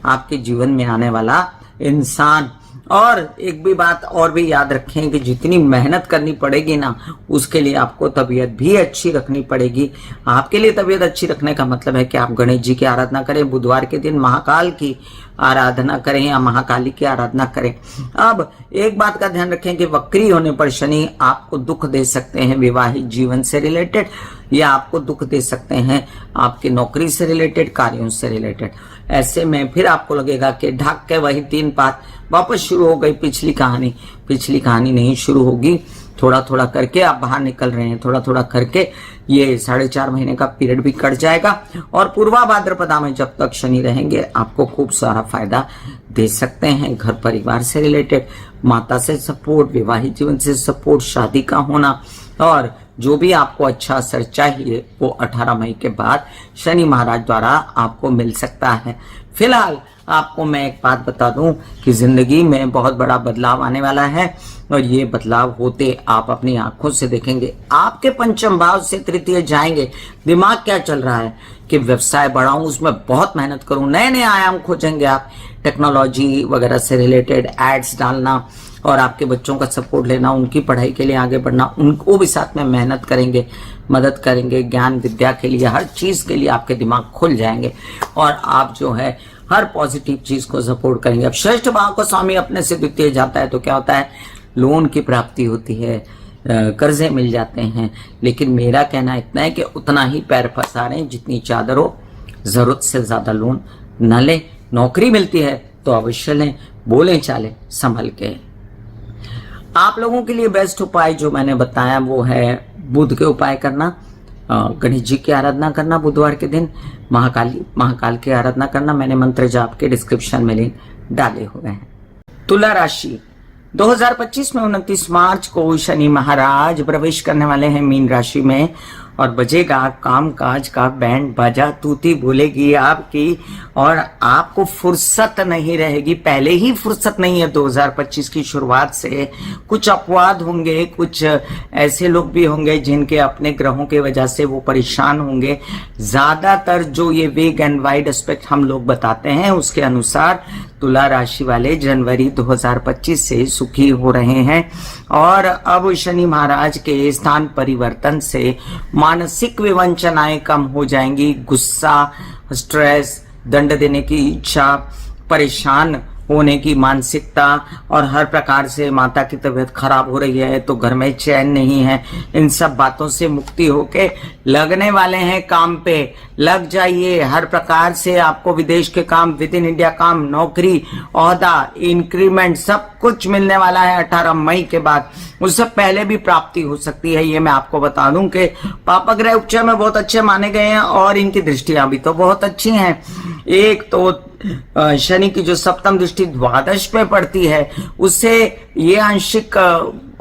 आपके जीवन में आने वाला इंसान। और एक भी बात और भी याद रखें कि जितनी मेहनत करनी पड़ेगी ना, उसके लिए आपको तबीयत भी अच्छी रखनी पड़ेगी। आपके लिए तबीयत अच्छी रखने का मतलब है कि आप गणेश जी की आराधना करें, बुधवार के दिन महाकाल की आराधना करें या महाकाली की आराधना करें। अब एक बात का ध्यान रखें कि वक्री होने पर शनि आपको दुख दे सकते हैं विवाहित जीवन से रिलेटेड, या आपको दुख दे सकते हैं आपकी नौकरी से रिलेटेड, कार्यों से रिलेटेड। ऐसे में फिर आपको लगेगा कि ढाक के वही 3 पात वापस शुरू हो गई पिछली कहानी नहीं शुरू होगी। थोड़ा थोड़ा करके आप बाहर निकल रहे हैं, थोड़ा थोड़ा करके ये 4.5 महीने का पीरियड भी कट जाएगा। और पूर्वा भाद्रपदा में जब तक शनि रहेंगे आपको खूब सारा फायदा दे सकते हैं। घर परिवार से रिलेटेड, माता से सपोर्ट, विवाहित जीवन से सपोर्ट, शादी का होना, और जो भी आपको अच्छा असर चाहिए वो 18 मई के बाद शनि महाराज द्वारा आपको मिल सकता है। फिलहाल आपको मैं एक बात बता दूं कि जिंदगी में बहुत बड़ा बदलाव आने वाला है और ये बदलाव होते आप अपनी आंखों से देखेंगे। आपके पंचम भाव से तृतीय जाएंगे। दिमाग क्या चल रहा है कि व्यवसाय बढ़ाऊं, उसमें बहुत मेहनत करूं, नए नए आयाम खोजेंगे आप, टेक्नोलॉजी वगैरह से रिलेटेड एड्स डालना और आपके बच्चों का सपोर्ट लेना, उनकी पढ़ाई के लिए आगे बढ़ना, उनको भी साथ में मेहनत करेंगे, मदद करेंगे, ज्ञान विद्या के लिए, हर चीज के लिए आपके दिमाग खुल जाएंगे और आप जो है हर पॉजिटिव चीज को सपोर्ट करेंगे। अब षष्ठ भाव को स्वामी अपने से द्वितीय जाता है तो क्या होता है, लोन की प्राप्ति होती है, कर्जे मिल जाते हैं। लेकिन मेरा कहना इतना है कि उतना ही पैर फंसा रहे हैं जितनी चादर हो, जरूरत से ज्यादा लोन न लें। नौकरी मिलती है तो अवश्य लें, बोले चाले संभल के। आप लोगों के लिए बेस्ट उपाय जो मैंने बताया वो है बुध के उपाय करना, गणेश जी की आराधना करना बुधवार के दिन, महाकाल की आराधना करना। मैंने मंत्र जाप के डिस्क्रिप्शन में लिंक डाले हुए हैं। तुला राशि 2025 में 29 मार्च को शनि महाराज प्रवेश करने वाले हैं मीन राशि में और बजेगा काम काज का बैंड बाजा, तूती बोलेगी आपकी और आपको फुर्सत नहीं रहेगी। पहले ही फुर्सत नहीं है 2025 की शुरुआत से। कुछ अपवाद होंगे, कुछ ऐसे लोग भी होंगे जिनके अपने ग्रहों की वजह से वो परेशान होंगे। ज्यादातर जो ये वेग एंड वाइड एस्पेक्ट हम लोग बताते हैं उसके अनुसार तुला राशि वाले जनवरी 2025 से सुखी हो रहे हैं और अब शनि महाराज के स्थान परिवर्तन से मानसिक विवंचनाएं कम हो जाएंगी। गुस्सा, स्ट्रेस, दंड देने की इच्छा, परेशान होने की मानसिकता और हर प्रकार से माता की तबीयत खराब हो रही है तो घर में चैन नहीं है, इन सब बातों से मुक्ति होके लगने वाले हैं काम पे। लग जाइए, हर प्रकार से आपको विदेश के काम, विद इन इंडिया काम, नौकरी, ओहदा, इंक्रीमेंट सब कुछ मिलने वाला है 18 मई के बाद। उससे पहले भी प्राप्ति हो सकती है। ये मैं आपको बता दूं कि पापा ग्रह उपचय में बहुत अच्छे माने गए हैं और इनकी दृष्टियां भी तो बहुत अच्छी हैं। एक तो शनि की जो सप्तम दृष्टि द्वादश पे पड़ती है उससे ये आंशिक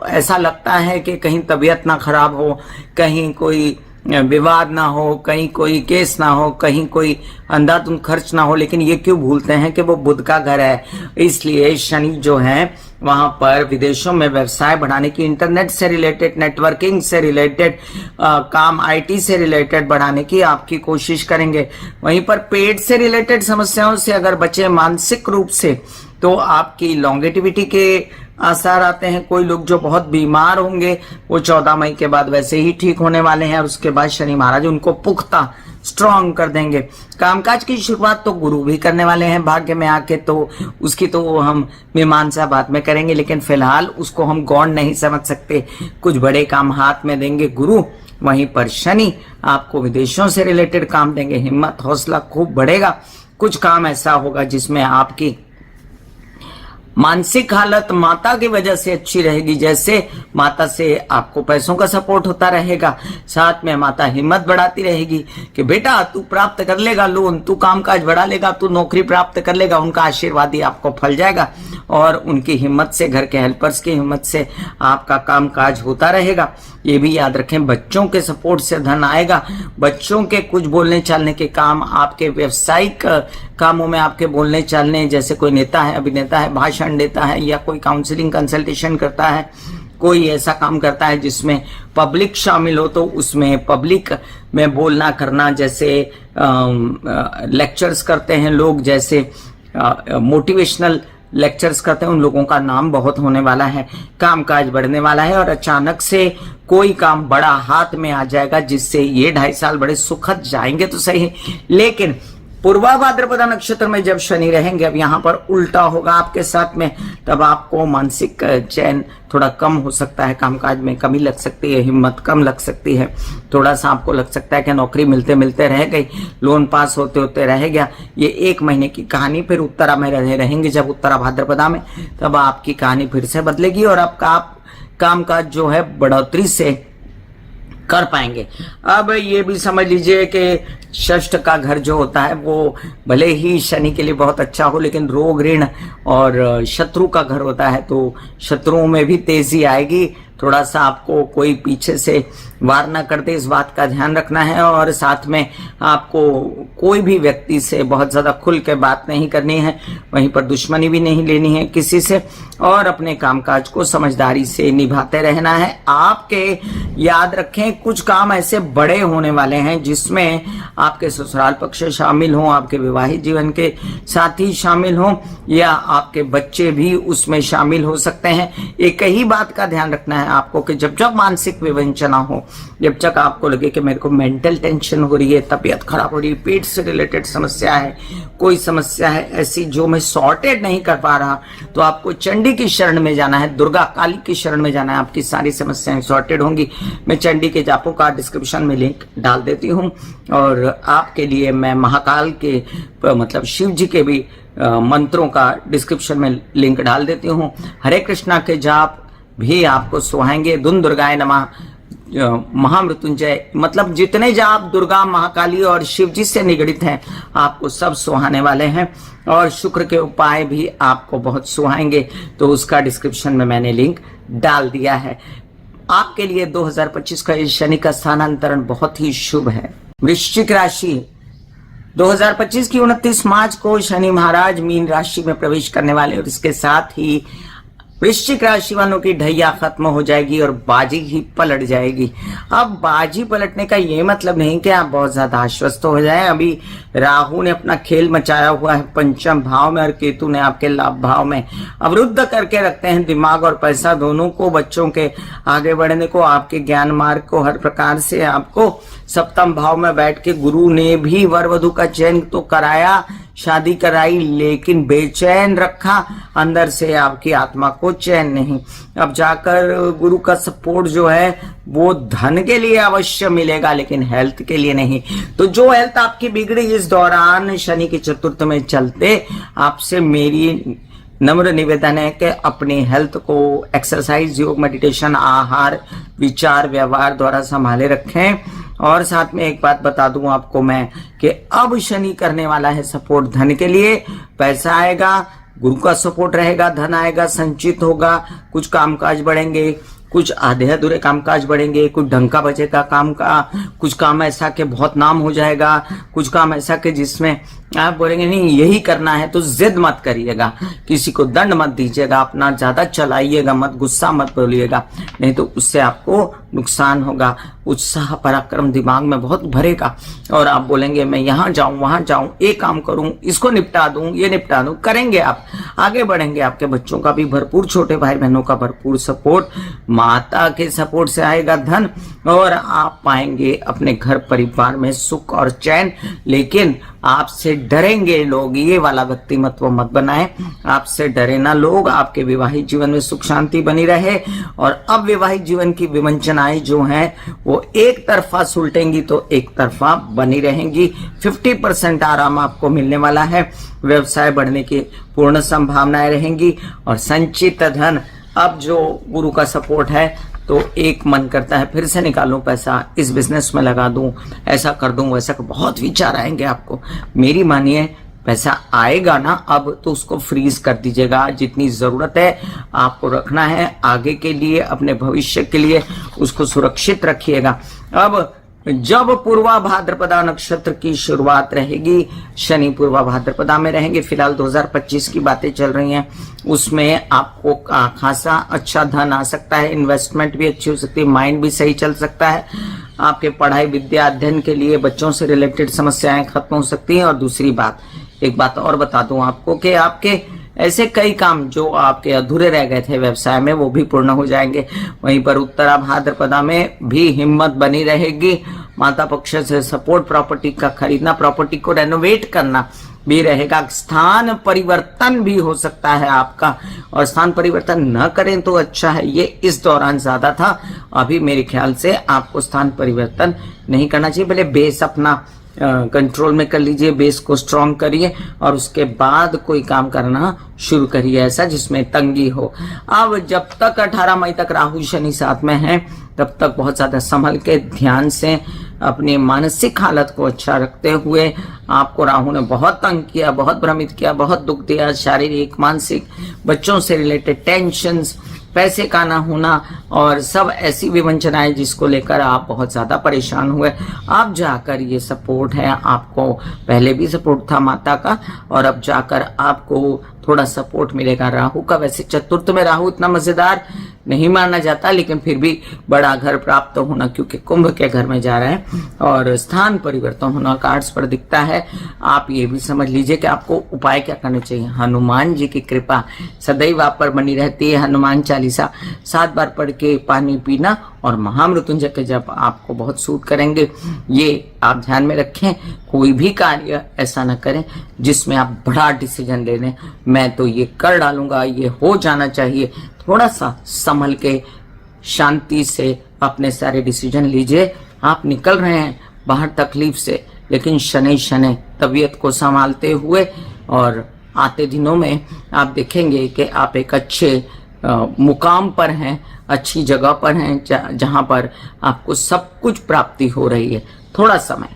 ऐसा लगता है कि कहीं तबीयत ना खराब हो, कहीं कोई विवाद ना हो, कहीं कोई केस ना हो, कहीं कोई अंधाधुंध खर्च ना हो। लेकिन ये क्यों भूलते हैं कि वो बुध का घर है, इसलिए शनि जो है वहां पर विदेशों में व्यवसाय बढ़ाने की, इंटरनेट से रिलेटेड, नेटवर्किंग से रिलेटेड काम, आईटी से रिलेटेड बढ़ाने की आपकी कोशिश करेंगे। वहीं पर पेट से रिलेटेड समस्याओं से अगर बचे मानसिक रूप से तो आपकी लॉन्गेटिविटी के आसार आते हैं। कोई लोग जो बहुत बीमार होंगे वो 14 मई के बाद वैसे ही ठीक होने वाले हैं और उसके बाद शनि महाराज उनको पुख्ता स्ट्रांग कर देंगे। कामकाज की शुरुआत तो गुरु भी करने वाले हैं भाग्य में आके, तो उसकी तो हम मीमांसा बाद में करेंगे, लेकिन फिलहाल उसको हम गौण नहीं समझ सकते। कुछ बड़े काम हाथ में देंगे गुरु, वहीं पर शनि आपको विदेशों से रिलेटेड काम देंगे। हिम्मत हौसला खूब बढ़ेगा। कुछ काम ऐसा होगा जिसमें आपकी मानसिक हालत माता की वजह से अच्छी रहेगी। जैसे माता से आपको पैसों का सपोर्ट होता रहेगा, साथ में माता हिम्मत बढ़ाती रहेगी कि बेटा तू प्राप्त कर लेगा लोन, तू कामकाज बढ़ा लेगा, तू नौकरी प्राप्त कर लेगा। उनका आशीर्वाद ही आपको फल जाएगा और उनकी हिम्मत से, घर के हेल्पर्स की हिम्मत से आपका कामकाज होता रहेगा। ये भी याद रखें, बच्चों के सपोर्ट से धन आएगा। बच्चों के कुछ बोलने चालने के काम, आपके व्यवसायिक कामों में आपके बोलने चालने, जैसे कोई नेता है, अभिनेता है, भाषण देता है या कोई काउंसलिंग कंसल्टेशन करता है, कोई ऐसा काम करता है जिसमें पब्लिक शामिल हो, तो उसमें पब्लिक में बोलना करना, जैसे लेक्चर्स करते हैं लोग, जैसे मोटिवेशनल लेक्चर्स करते हैं, उन लोगों का नाम बहुत होने वाला है। कामकाज बढ़ने वाला है और अचानक से कोई काम बड़ा हाथ में आ जाएगा जिससे ये 2.5 साल बड़े सुखद जाएंगे तो सही। लेकिन पूर्वा भाद्रपद नक्षत्र में जब शनि रहेंगे, अब यहाँ पर उल्टा होगा आपके साथ में, तब आपको मानसिक चैन थोड़ा कम हो सकता है, कामकाज में कमी लग सकती है, हिम्मत कम लग सकती है। थोड़ा सा आपको लग सकता है कि नौकरी मिलते मिलते रह गई, लोन पास होते होते रह गया। ये 1 महीने की कहानी। फिर उत्तरा में रहेंगे जब उत्तरा भाद्रपदा में, तब आपकी कहानी फिर से बदलेगी और आपका कामकाज जो है बढ़ोतरी से कर पाएंगे। अब ये भी समझ लीजिए कि षष्ठ का घर जो होता है वो भले ही शनि के लिए बहुत अच्छा हो, लेकिन रोग, ऋण और शत्रु का घर होता है, तो शत्रुओं में भी तेजी आएगी। थोड़ा सा आपको कोई पीछे से वार ना कर दे, इस बात का ध्यान रखना है। और साथ में आपको कोई भी व्यक्ति से बहुत ज्यादा खुल के बात नहीं करनी है, वहीं पर दुश्मनी भी नहीं लेनी है किसी से, और अपने कामकाज को समझदारी से निभाते रहना है। आपके याद रखें कुछ काम ऐसे बड़े होने वाले हैं जिसमें आपके ससुराल पक्ष शामिल हों, आपके विवाहित जीवन के साथी शामिल हों, या आपके बच्चे भी उसमें शामिल हो सकते हैं। एक ही बात का ध्यान रखना है आपको कि जब जब मानसिक विवंचना हो, जब तक आपको लगे कि मेरे को मेंटल टेंशन हो रही है, तबीयत खराब हो रही है, पेट से रिलेटेड समस्या है, कोई समस्या है ऐसी जो मैं सॉर्टेड नहीं कर पा रहा, तो आपको चंडी की शरण में जाना है, दुर्गा काली की शरण में जाना है, आपकी सारी समस्याएं सॉर्टेड होंगी। मैं चंडी के जापों का डिस्क्रिप्शन में लिंक डाल देती हूँ, और आपके लिए मैं महाकाल के मतलब शिव जी के भी मंत्रों का डिस्क्रिप्शन में लिंक डाल देती हूँ। हरे कृष्णा के जाप भी आपको सुहाएंगे। दुन दुर्गाए नमः, महामृत्युंजय, मतलब जितने जाप दुर्गा, महाकाली और शिव जी से निगड़ित हैं आपको सब सुहाने वाले हैं। और शुक्र के उपाय भी आपको बहुत सुहाएंगे, तो उसका डिस्क्रिप्शन में मैंने लिंक डाल दिया है। आपके लिए 2025 का शनि का स्थानांतरण बहुत ही शुभ है। वृश्चिक राशि, 2025 की 29 मार्च को शनि महाराज मीन राशि में प्रवेश करने वाले, और इसके साथ ही वृश्चिक राशि वालों की ढैया खत्म हो जाएगी और बाजी ही पलट जाएगी। अब बाजी पलटने का ये मतलब नहीं कि आप बहुत ज्यादा आश्वस्त हो जाएं। अभी राहु ने अपना खेल मचाया हुआ है पंचम भाव में, और केतु ने आपके लाभ भाव में अवरुद्ध करके रखते हैं दिमाग और पैसा दोनों को, बच्चों के आगे बढ़ने को, आपके ज्ञान मार्ग को, हर प्रकार से आपको सप्तम भाव में बैठ के गुरु ने भी वर वधु का चयन तो कराया, शादी कराई, लेकिन बेचैन रखा, अंदर से आपकी आत्मा को चैन नहीं। अब जाकर गुरु का सपोर्ट जो है वो धन के लिए अवश्य मिलेगा, लेकिन हेल्थ के लिए नहीं। तो जो हेल्थ आपकी बिगड़ी इस दौरान शनि के चतुर्थ में चलते, आपसे मेरी नम्र निवेदन है कि अपनी हेल्थ को एक्सरसाइज, योग, मेडिटेशन, आहार, विचार, व्यवहार द्वारा संभाले रखें। और साथ में एक बात बता दूं आपको मैं कि अब शनि करने वाला है सपोर्ट धन के लिए। पैसा आएगा, गुरु का सपोर्ट रहेगा, धन आएगा, संचित होगा, कुछ कामकाज बढ़ेंगे, कुछ आधे अधूरे कामकाज बढ़ेंगे, कुछ ढंग का बचेगा काम का, कुछ काम ऐसा कि बहुत नाम हो जाएगा, कुछ काम ऐसा कि जिसमें आप बोलेंगे नहीं यही करना है, तो जिद मत करिएगा, किसी को दंड मत दीजिएगा, अपना ज्यादा चलाइएगा मत, गुस्सा मत बोलिएगा, नहीं तो उससे आपको नुकसान होगा। उत्साह पराक्रम दिमाग में बहुत भरेगा और आप बोलेंगे मैं यहाँ जाऊं, वहां जाऊं, ये काम करूं, इसको निपटा दूं, ये निपटा दूं, करेंगे आप, आगे बढ़ेंगे। आपके बच्चों का भी भरपूर, छोटे भाई बहनों का भरपूर सपोर्ट, माता के सपोर्ट से आएगा धन, और आप पाएंगे अपने घर परिवार में सुख और चैन। लेकिन आपसे डरेंगे लोग, ये वाला व्यक्तिमत्व मत बनाएं। आपसे डरे ना लोग, आपके विवाहित जीवन में सुख शांति बनी रहे। और अब विवाहित जीवन की विवंचनाएं जो हैं वो एक तरफा सुलटेंगी तो एक तरफा बनी रहेंगी। 50% आराम आपको मिलने वाला है, व्यवसाय बढ़ने की पूर्ण संभावनाएं रहेंगी। और संचित धन, अब जो गुरु का सपोर्ट है तो एक मन करता है फिर से निकालूं पैसा, इस बिजनेस में लगा दूं, ऐसा कर दूं, वैसा कर, बहुत विचार आएंगे आपको। मेरी मानिए, पैसा आएगा ना अब तो उसको फ्रीज कर दीजिएगा। जितनी जरूरत है आपको रखना है आगे के लिए, अपने भविष्य के लिए, उसको सुरक्षित रखिएगा। अब जब पूर्वा भाद्रपदा नक्षत्र की शुरुआत रहेगी, शनि पूर्वा भाद्रपदा में रहेंगे। फिलहाल 2025 की बातें चल रही हैं, उसमें आपको खासा अच्छा धन आ सकता है, इन्वेस्टमेंट भी अच्छी हो सकती है, माइंड भी सही चल सकता है। आपके पढ़ाई, विद्या, अध्ययन के लिए बच्चों से रिलेटेड समस्याएं खत्म हो सकती हैं। और दूसरी बात, एक बात और बता दूं आपको कि आपके ऐसे कई काम जो आपके अधूरे रह गए थे व्यवसाय में, वो भी पूर्ण हो जाएंगे। वहीं पर उत्तरा भाद्रपदा में भी हिम्मत बनी रहेगी। माता पक्ष से सपोर्ट, प्रॉपर्टी का खरीदना, प्रॉपर्टी को रेनोवेट करना भी रहेगा। स्थान परिवर्तन भी हो सकता है आपका, और स्थान परिवर्तन न करें तो अच्छा है। ये इस दौरान ज्यादा था, अभी मेरे ख्याल से आपको स्थान परिवर्तन नहीं करना चाहिए। पहले बेस अपना कंट्रोल में कर लीजिए, बेस को स्ट्रॉन्ग करिए और उसके बाद कोई काम करना शुरू करिए ऐसा जिसमें तंगी हो। अब जब तक 18 मई तक राहु शनि साथ में है, तब तक बहुत ज्यादा संभल के ध्यान से अपनी मानसिक हालत को अच्छा रखते हुए आपको राहु ने बहुत तंग किया, बहुत भ्रमित किया, बहुत दुख दिया, शारीरिक, मानसिक, बच्चों से रिलेटेड टेंशन्स, पैसे का ना होना और सब ऐसी विवंचनाएं जिसको लेकर आप बहुत ज्यादा परेशान हुए। अब जाकर ये सपोर्ट है, आपको पहले भी सपोर्ट था माता का और अब जाकर आपको थोड़ा सपोर्ट मिलेगा राहु का। वैसे चतुर्थ में राहु इतना मजेदार नहीं माना जाता, लेकिन फिर भी बड़ा घर प्राप्त होना, क्योंकि कुंभ के घर में जा रहे हैं और स्थान परिवर्तन होना कार्ड्स पर दिखता है। आप ये भी समझ लीजिए कि आपको उपाय क्या करने चाहिए। हनुमान जी की कृपा सदैव आप पर बनी रहती है। हनुमान चालीसा 7 बार पढ़ के पानी पीना और महामृत्युंजय के जप आपको बहुत सूट करेंगे। ये आप ध्यान में रखें, कोई भी कार्य ऐसा न करें जिसमें आप बड़ा डिसीजन ले लें, मैं तो ये कर डालूंगा, ये हो जाना चाहिए। थोड़ा सा संभल के शांति से अपने सारे डिसीजन लीजिए। आप निकल रहे हैं बाहर तकलीफ से, लेकिन शनि शनि तबीयत को संभालते हुए और आते दिनों में आप देखेंगे कि आप एक अच्छे मुकाम पर हैं, अच्छी जगह पर हैं जहां पर आपको सब कुछ प्राप्ति हो रही है। थोड़ा समय।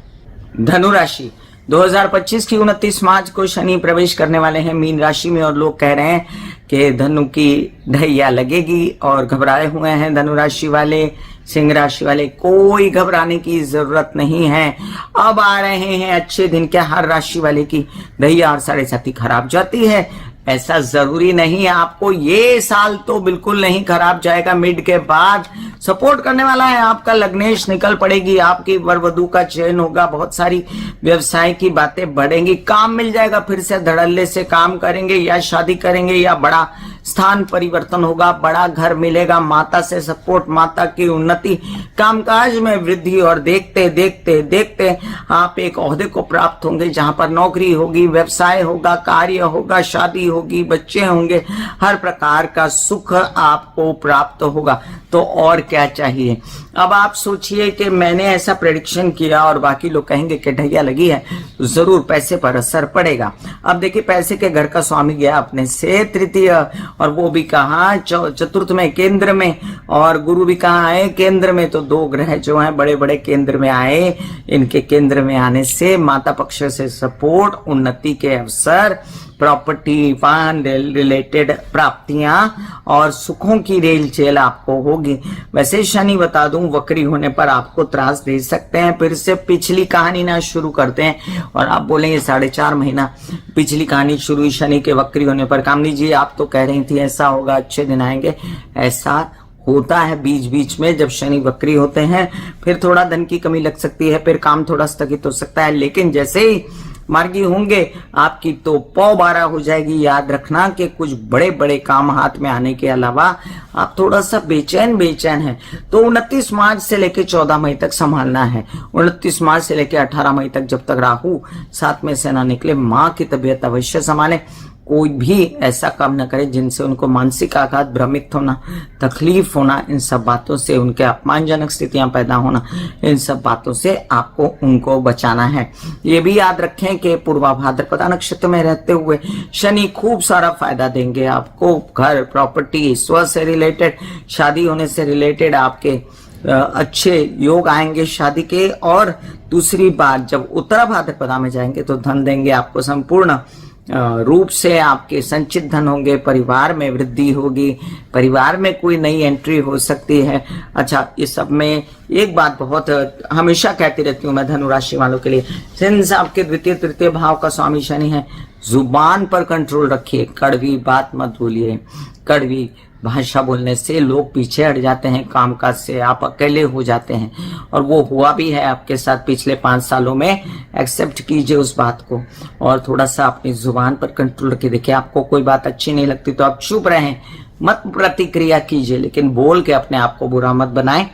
धनु राशि 2025 की 29 मार्च को शनि प्रवेश करने वाले हैं मीन राशि में और लोग कह रहे हैं कि धनु की ढैया लगेगी और घबराए हुए हैं धनु राशि वाले, सिंह राशि वाले। कोई घबराने की जरूरत नहीं है। अब आ रहे हैं अच्छे दिन। क्या हर राशि वाले की ढैया और साढ़े साथी खराब जाती है? ऐसा जरूरी नहीं है। आपको ये साल तो बिल्कुल नहीं खराब जाएगा। मिड के बाद सपोर्ट करने वाला है आपका लग्नेश, निकल पड़ेगी, आपकी वर वधू का चयन होगा, बहुत सारी व्यवसाय की बातें बढ़ेंगी, काम मिल जाएगा, फिर से धड़ल्ले से काम करेंगे या शादी करेंगे या बड़ा स्थान परिवर्तन होगा, बड़ा घर मिलेगा, माता से सपोर्ट, माता की उन्नति, कामकाज में वृद्धि और देखते देखते देखते आप एक ओहदे को प्राप्त होंगे जहां पर नौकरी होगी, व्यवसाय होगा, कार्य होगा, शादी होगी, बच्चे होंगे, हर प्रकार का सुख आपको प्राप्त होगा। तो और क्या चाहिए? अब आप सोचिए कि मैंने ऐसा प्रेडिक्शन किया और बाकी लोग कहेंगे कि ढैया लगी है, तो जरूर पैसे पर असर पड़ेगा। अब देखिए, पैसे के घर का स्वामी गया अपने से तृतीय, और वो भी कहा चतुर्थ में, केंद्र में, और गुरु भी कहाँ है? केंद्र में। तो 2 ग्रह जो हैं बड़े बड़े केंद्र में आए। इनके केंद्र में आने से माता पक्ष से सपोर्ट, उन्नति के अवसर, प्रॉपर्टी, वाहन रिलेटेड प्राप्तियां और सुखों की रेलचेल आपको होगी। वैसे शनि बता दूं वक्री होने पर आपको त्रास दे सकते हैं। फिर से पिछली कहानी ना शुरू करते हैं और आप बोलेंगे 4.5 महीना पिछली कहानी शुरू हुई शनि के वक्री होने पर। कामनी जी, आप तो कह रही थी ऐसा होगा, अच्छे दिन आएंगे। ऐसा होता है बीच बीच में जब शनि वक्री होते हैं, फिर थोड़ा धन की कमी लग सकती है, फिर काम थोड़ा स्थगित हो सकता है, लेकिन जैसे ही मार्गी होंगे आपकी तो पौ 12 हो जाएगी। याद रखना कि कुछ बड़े बड़े काम हाथ में आने के अलावा आप थोड़ा सा बेचैन हैं। तो 29 मार्च से लेकर 14 मई तक संभालना है। 29 मार्च से लेकर 18 मई तक जब तक राहु 7 में से ना निकले, माँ की तबीयत अवश्य संभालें। कोई भी ऐसा काम न करे जिनसे उनको मानसिक आघात, भ्रमित होना, तकलीफ होना, इन सब बातों से, उनके अपमानजनक स्थितियां पैदा होना, इन सब बातों से आपको उनको बचाना है। ये भी याद रखें कि पूर्वा भाद्रपदा नक्षत्र में रहते हुए शनि खूब सारा फायदा देंगे आपको। घर, प्रॉपर्टी, स्व से रिलेटेड, शादी होने से रिलेटेड आपके अच्छे योग आएंगे शादी के। और दूसरी बात, जब उत्तरा भाद्रपदा में जाएंगे तो धन देंगे आपको संपूर्ण रूप से, आपके संचित धन होंगे, परिवार में वृद्धि होगी, परिवार में कोई नई एंट्री हो सकती है। अच्छा, इस सब में एक बात बहुत हमेशा कहती रहती हूँ मैं धनु राशि वालों के लिए, सिंस आपके द्वितीय तृतीय भाव का स्वामी शनि है, जुबान पर कंट्रोल रखिए, कड़वी बात मत बोलिए। कड़वी भाषा बोलने से लोग पीछे हट जाते हैं कामकाज से, आप अकेले हो जाते हैं, और वो हुआ भी है आपके साथ पिछले 5 सालों में। एक्सेप्ट कीजिए उस बात को और थोड़ा सा अपनी जुबान पर कंट्रोल रखिए। देखिए, आपको कोई बात अच्छी नहीं लगती तो आप चुप रहें, मत प्रतिक्रिया कीजिए, लेकिन बोल के अपने आप को बुरा मत बनाएं।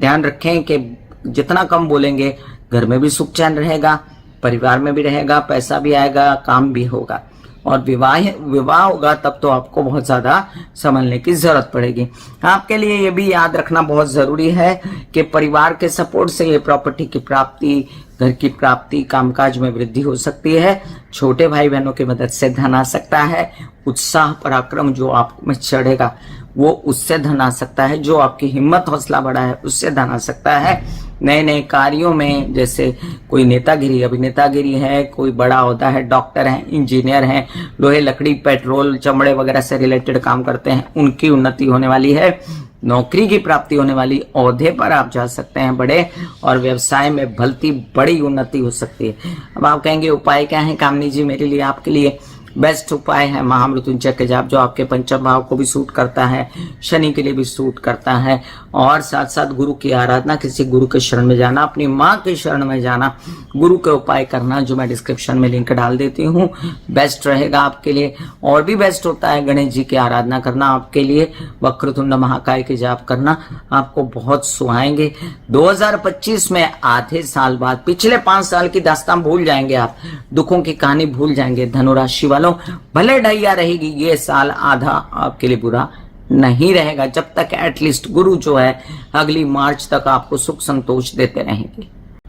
ध्यान रखें कि जितना कम बोलेंगे घर में भी सुख चैन रहेगा, परिवार में भी रहेगा, पैसा भी आएगा, काम भी होगा। और विवाह होगा तब तो आपको बहुत ज्यादा संभलने की जरूरत पड़ेगी। आपके लिए ये भी याद रखना बहुत जरूरी है कि परिवार के सपोर्ट से ये प्रॉपर्टी की प्राप्ति, घर की प्राप्ति, कामकाज में वृद्धि हो सकती है। छोटे भाई बहनों की मदद से धन आ सकता है। उत्साह, पराक्रम जो आप में चढ़ेगा वो उससे धन आ सकता है। जो आपकी हिम्मत हौसला बढ़ा है उससे धन आ सकता है। नए नए कार्यों में, जैसे कोई नेतागिरी, अभिनेतागिरी है, कोई बड़ा ओहदा है, डॉक्टर हैं, इंजीनियर हैं, लोहे लकड़ी पेट्रोल चमड़े वगैरह से रिलेटेड काम करते हैं, उनकी उन्नति होने वाली है। नौकरी की प्राप्ति होने वाली, ओहदे पर आप जा सकते हैं बड़े, और व्यवसाय में भलती बड़ी उन्नति हो सकती है। अब आप कहेंगे उपाय क्या है कामनी जी मेरे लिए, आपके लिए? बेस्ट उपाय है महामृत्युंजय के जाप, जो आपके पंचम भाव को भी सूट करता है, शनि के लिए भी सूट करता है, और साथ साथ गुरु की आराधना, किसी गुरु के शरण में जाना, अपनी माँ के शरण में जाना, गुरु के उपाय करना, जो मैं डिस्क्रिप्शन में लिंक डाल देती हूँ, बेस्ट रहेगा आपके लिए। और भी बेस्ट होता है गणेश जी की आराधना करना आपके लिए, वक्रतुंड महाकाय के जाप करना आपको बहुत सुहाएंगे। 2025 में आधे साल बाद, पिछले 5 साल की दास्तान भूल जाएंगे आप, दुखों की कहानी भूल जाएंगे। धनुराशि वालों, भले ढैया रहेगी, ये साल आधा आपके लिए बुरा नहीं रहेगा, जब तक एटलीस्ट गुरु जो है अगली मार्च तक आपको सुख संतोष देते रहेंगे।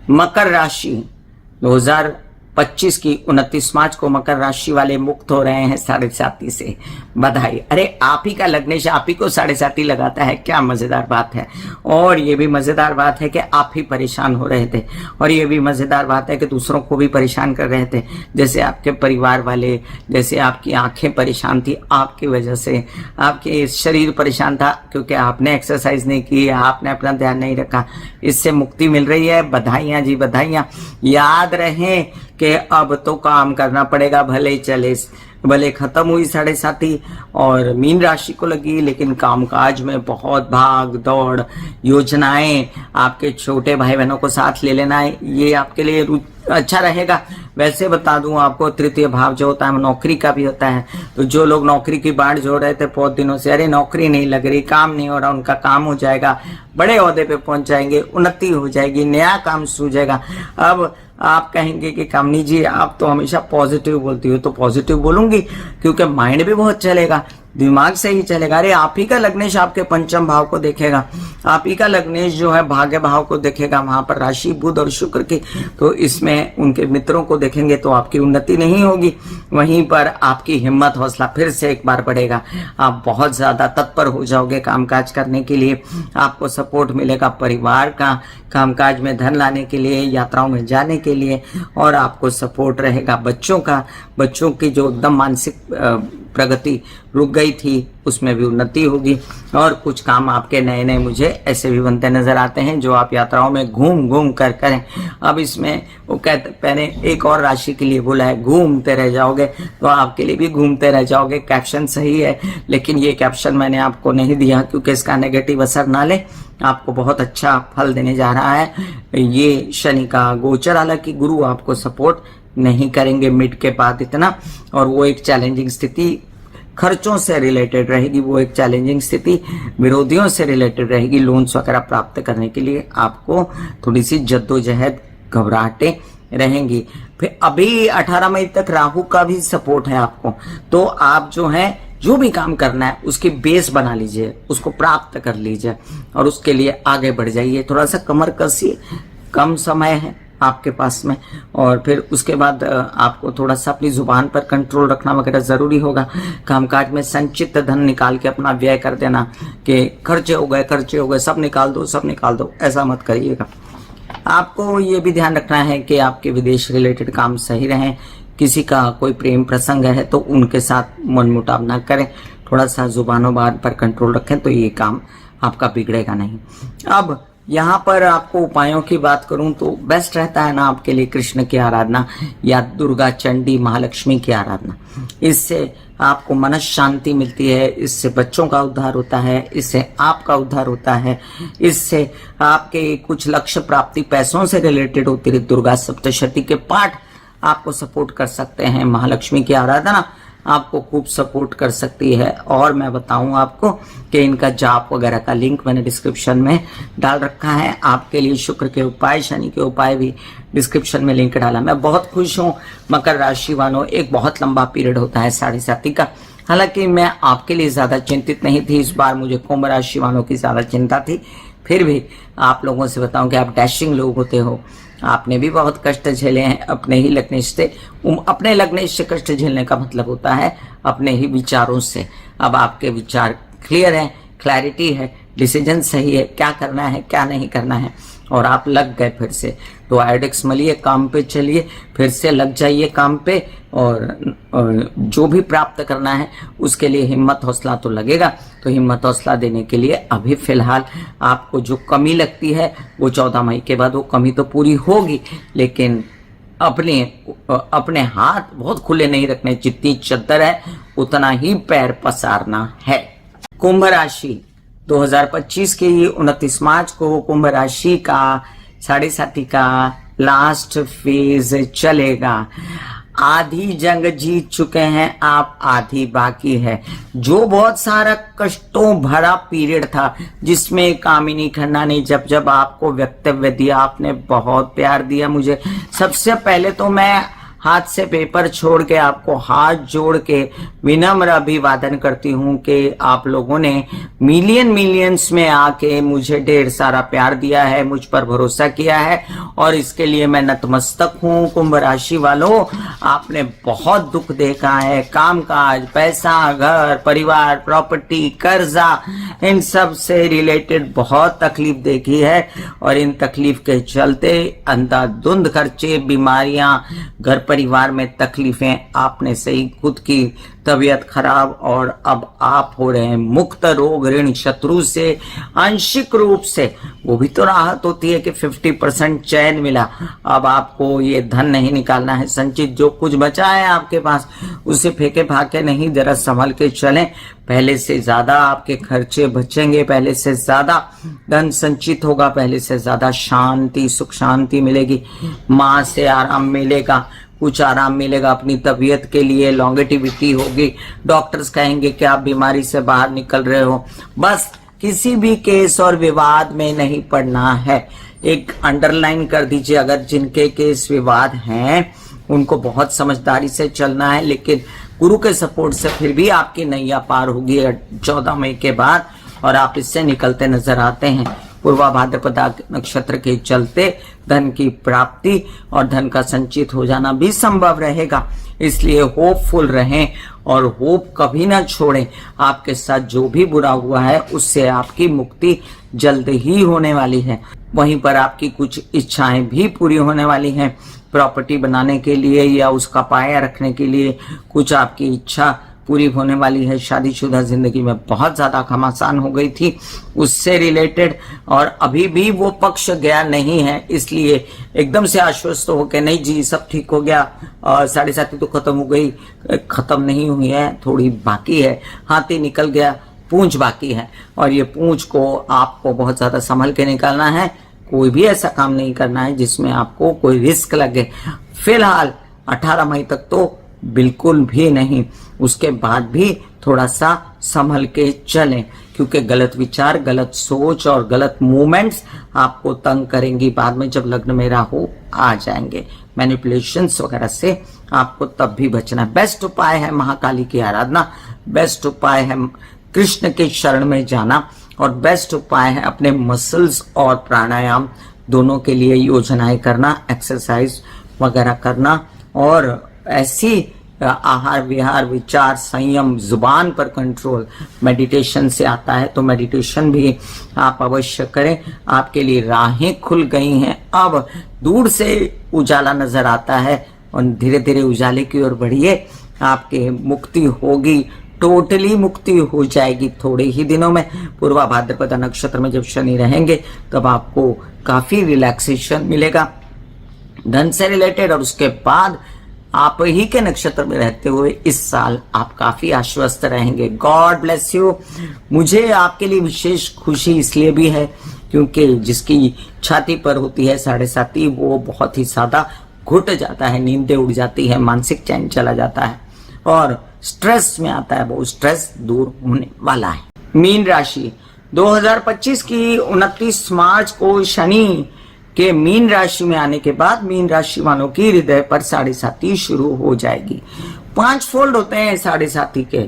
मकर राशि 2025 की 29 मार्च को मकर राशि वाले मुक्त हो रहे हैं 7.5 से, बधाई। अरे आप ही का लग्नेश आप ही को 7.5 लगाता है, क्या मजेदार बात है। और ये भी मजेदार बात है कि आप ही परेशान हो रहे थे, और ये भी मजेदार बात है कि दूसरों को भी परेशान कर रहे थे, जैसे आपके परिवार वाले, जैसे आपकी आंखें परेशान थी आपकी वजह से, आपके शरीर परेशान था क्योंकि आपने एक्सरसाइज नहीं की, आपने अपना ध्यान नहीं रखा, इससे मुक्ति मिल रही है। बधाइयां जी बधाइयां। याद रहे कि अब तो काम करना पड़ेगा, भले खत्म हुई 7.5 और मीन राशि को लगी, लेकिन कामकाज में बहुत भाग दौड़, योजनाएं, आपके छोटे भाई बहनों को साथ ले लेना है, ये आपके लिए अच्छा रहेगा। वैसे बता दूं आपको, तृतीय भाव जो होता है नौकरी का भी होता है, तो जो लोग नौकरी की बाट जोड़ रहे थे बहुत दिनों से, अरे नौकरी नहीं लग रही, काम नहीं हो रहा, उनका काम हो जाएगा, बड़े ओहदे पे पहुंच जाएंगे, उन्नति हो जाएगी, नया काम सूझेगा। अब आप कहेंगे कि कामनी जी आप तो हमेशा पॉजिटिव बोलती हो, तो पॉजिटिव बोलूंगी क्योंकि माइंड भी बहुत चलेगा, दिमाग से ही चलेगा। अरे आप ही का लग्नेश आपके पंचम भाव को देखेगा, आप ही का लग्नेश जो है भाग्य भाव को देखेगा, वहां पर राशि बुध और शुक्र की, तो इसमें उनके मित्रों को देखेंगे तो आपकी उन्नति नहीं होगी, वहीं पर आपकी हिम्मत हौसला फिर से एक बार बढ़ेगा, आप बहुत ज्यादा तत्पर हो जाओगे कामकाज करने के लिए, आपको सपोर्ट मिलेगा परिवार का, कामकाज में धन लाने के लिए, यात्राओं में जाने के लिए, और आपको सपोर्ट रहेगा बच्चों का, बच्चों की जो एकदम मानसिक प्रगति रुक गई थी उसमें भी उन्नति होगी। और कुछ काम आपके नए नए मुझे ऐसे भी बनते नजर आते हैं जो आप यात्राओं में घूम घूम कर करें। अब इसमें वो कहते, पहले एक और राशि के लिए बोला है घूमते रह जाओगे, तो आपके लिए भी घूमते रह जाओगे। कैप्शन सही है, लेकिन ये कैप्शन मैंने आपको नहीं दिया क्योंकि इसका नेगेटिव असर ना ले, आपको बहुत अच्छा फल देने जा रहा है। ये शनि का गोचर, हालांकि गुरु आपको सपोर्ट नहीं करेंगे मिड के बाद इतना, और वो एक चैलेंजिंग स्थिति खर्चों से रिलेटेड रहेगी, वो एक चैलेंजिंग स्थिति विरोधियों से रिलेटेड रहेगी। लोन्स वगैरह प्राप्त करने के लिए आपको थोड़ी सी जद्दोजहद, घबराहटें रहेंगी। फिर अभी 18 मई तक राहु का भी सपोर्ट है आपको, तो आप जो है जो भी काम करना है उसकी बेस बना लीजिए, उसको प्राप्त कर लीजिए और उसके लिए आगे बढ़ जाइए। थोड़ा सा कमर कसिए, कम समय है आपके पास में, और फिर उसके बाद आपको थोड़ा सा अपनी जुबान पर कंट्रोल रखना वगैरह जरूरी होगा। कामकाज में संचित धन निकाल के अपना व्यय कर देना कि खर्चे हो गए सब निकाल दो, ऐसा मत करिएगा। आपको ये भी ध्यान रखना है कि आपके विदेश रिलेटेड काम सही रहें। किसी का कोई प्रेम प्रसंग है तो उनके साथ मनमुटाव ना करें, थोड़ा सा जुबानों बात पर कंट्रोल रखें तो ये काम आपका बिगड़ेगा नहीं। अब यहाँ पर आपको उपायों की बात करूं तो बेस्ट रहता है ना आपके लिए कृष्ण की आराधना या दुर्गा, चंडी, महालक्ष्मी की आराधना। इससे आपको मन शांति मिलती है, इससे बच्चों का उद्धार होता है, इससे आपका उद्धार होता है, इससे आपके कुछ लक्ष्य प्राप्ति पैसों से रिलेटेड होती है। दुर्गा सप्तशती के पाठ आपको सपोर्ट कर सकते हैं, महालक्ष्मी की आराधना आपको खूब सपोर्ट कर सकती है। और मैं बताऊं आपको कि इनका जाप वगैरह का लिंक मैंने डिस्क्रिप्शन में डाल रखा है आपके लिए। शुक्र के उपाय, शनि के उपाय भी डिस्क्रिप्शन में लिंक डाला। मैं बहुत खुश हूं मकर राशि वालों, एक बहुत लंबा पीरियड होता है 7.5 का, हालांकि मैं आपके लिए ज्यादा चिंतित नहीं थी, इस बार मुझे कुंभ राशि वालों की ज्यादा चिंता थी। फिर भी आप लोगों से बताऊं कि आप डैशिंग लोग होते हो, आपने भी बहुत कष्ट झेले हैं अपने ही लग्नेश से। अपने लग्नेश से कष्ट झेलने का मतलब होता है अपने ही विचारों से। अब आपके विचार क्लियर है, क्लैरिटी है, डिसीजन सही है, क्या करना है क्या नहीं करना है, और आप लग गए फिर से। तो आयोडेक्स मलिए, काम पे चलिए, फिर से लग जाइए काम पे, और जो भी प्राप्त करना है उसके लिए हिम्मत हौसला तो लगेगा। तो हिम्मत हौसला देने के लिए अभी फिलहाल आपको जो कमी लगती है वो 14 मई के बाद वो कमी तो पूरी होगी, लेकिन अपने हाथ बहुत खुले नहीं रखने, जितनी चद्दर है उतना ही पैर पसारना है। कुंभ राशि 2025 के 29 मार्च को कुंभ राशि का 7.5 का लास्ट फेज चलेगा। आधी जंग जीत चुके हैं आप, आधी बाकी है। जो बहुत सारा कष्टों भरा पीरियड था जिसमें कामिनी खन्ना ने जब आपको वक्तव्य दिया, आपने बहुत प्यार दिया मुझे। सबसे पहले तो मैं हाथ से पेपर छोड़ के आपको हाथ जोड़ के विनम्र अभिवादन करती हूँ कि आप लोगों ने मिलियंस में आके मुझे ढेर सारा प्यार दिया है, मुझ पर भरोसा किया है, और इसके लिए मैं नतमस्तक हूँ। कुंभ राशि वालों, आपने बहुत दुख देखा है, कामकाज, पैसा, घर परिवार, प्रॉपर्टी, कर्जा, इन सब से रिलेटेड बहुत तकलीफ देखी है, और इन तकलीफ के चलते अंधाधुंध खर्चे, बीमारियां, घर परिवार में तकलीफें, आपने सही खुद की तबीयत खराब, और अब आप हो रहे हैं मुक्त रोग ऋण शत्रु से आंशिक रूप से। वो भी तो राहत होती है कि 50% चैन मिला। अब आपको ये धन नहीं निकालना है, संचित जो कुछ बचा है आपके पास उसे फेंके भागे नहीं, जरा संभल के चलें। पहले से ज्यादा आपके खर्चे बचेंगे, पहले से ज्यादा धन संचित होगा, पहले से ज्यादा शांति, सुख शांति मिलेगी, माँ से आराम मिलेगा, कुछ आराम मिलेगा, अपनी तबीयत के लिए लॉन्गेटिविटी होगी, डॉक्टर्स कहेंगे कि आप बीमारी से बाहर निकल रहे हो। बस किसी भी केस और विवाद में नहीं पड़ना है। एक अंडरलाइन कर दीजिए, अगर जिनके केस विवाद हैं उनको बहुत समझदारी से चलना है, लेकिन गुरु के सपोर्ट से फिर भी आपकी नैया पार होगी 14 मई के बाद, और आप इससे निकलते नजर आते हैं। पूर्वा भाद्रपदा नक्षत्र के चलते धन की प्राप्ति और धन का संचित हो जाना भी संभव रहेगा, इसलिए होपफुल रहें और होप कभी ना छोड़ें। आपके साथ जो भी बुरा हुआ है उससे आपकी मुक्ति जल्द ही होने वाली है। वहीं पर आपकी कुछ इच्छाएं भी पूरी होने वाली हैं। प्रॉपर्टी बनाने के लिए या उसका पाया रखने के लिए कुछ आपकी इच्छा पूरी होने वाली है। शादीशुदा जिंदगी में बहुत ज्यादा घमासान हो गई थी उससे रिलेटेड, और अभी भी वो पक्ष गया नहीं है, इसलिए एकदम से आश्वस्त हो के नहीं जी सब ठीक हो गया, 7.5 तो खत्म हो गई, खत्म नहीं हुई है, थोड़ी बाकी है, हाथी निकल गया, पूंछ बाकी है, और ये पूंछ को आपको बहुत ज्यादा संभल के निकालना है। कोई भी ऐसा काम नहीं करना है जिसमें आपको कोई रिस्क लगे। फिलहाल 18 मई तक तो बिल्कुल भी नहीं, उसके बाद भी थोड़ा सा संभल के चलें, क्योंकि गलत विचार, गलत सोच और गलत मूवमेंट्स आपको तंग करेंगी। बाद में जब लग्न में राहु आ जाएंगे, मैनिपुलेशंस वगैरह से आपको तब भी बचना। बेस्ट उपाय है महाकाली की आराधना, बेस्ट उपाय है कृष्ण के शरण में जाना, और बेस्ट उपाय है अपने मसल्स और प्राणायाम दोनों के लिए योजनाएं करना, एक्सरसाइज वगैरह करना, और ऐसी आहार विहार, विचार संयम, जुबान पर कंट्रोल मेडिटेशन से आता है, तो मेडिटेशन भी आप अवश्य करें। आपके लिए राहें खुल गई हैं, अब दूर से उजाला नजर आता है, और धीरे धीरे उजाले की ओर बढ़िए, आपके मुक्ति होगी, टोटली मुक्ति हो जाएगी थोड़े ही दिनों में। पूर्वा भाद्रपदा नक्षत्र में जब शनि रहेंगे तब आपको काफी रिलैक्सेशन मिलेगा धन से रिलेटेड, और उसके बाद आप ही के नक्षत्र में रहते हुए इस साल आप काफी आश्वस्त रहेंगे। God bless you. मुझे आपके लिए विशेष खुशी इसलिए भी है क्योंकि जिसकी छाती पर होती है 7.5 वो बहुत ही ज्यादा घुट जाता है, नींदें उड़ जाती है, मानसिक चैन चला जाता है और स्ट्रेस में आता है, वो स्ट्रेस दूर होने वाला है। मीन राशि 2025 की 29 मार्च को शनि के मीन राशि में आने के बाद मीन राशि वालों की हृदय पर 7.5 शुरू हो जाएगी। 5 फोल्ड होते हैं 7.5 के,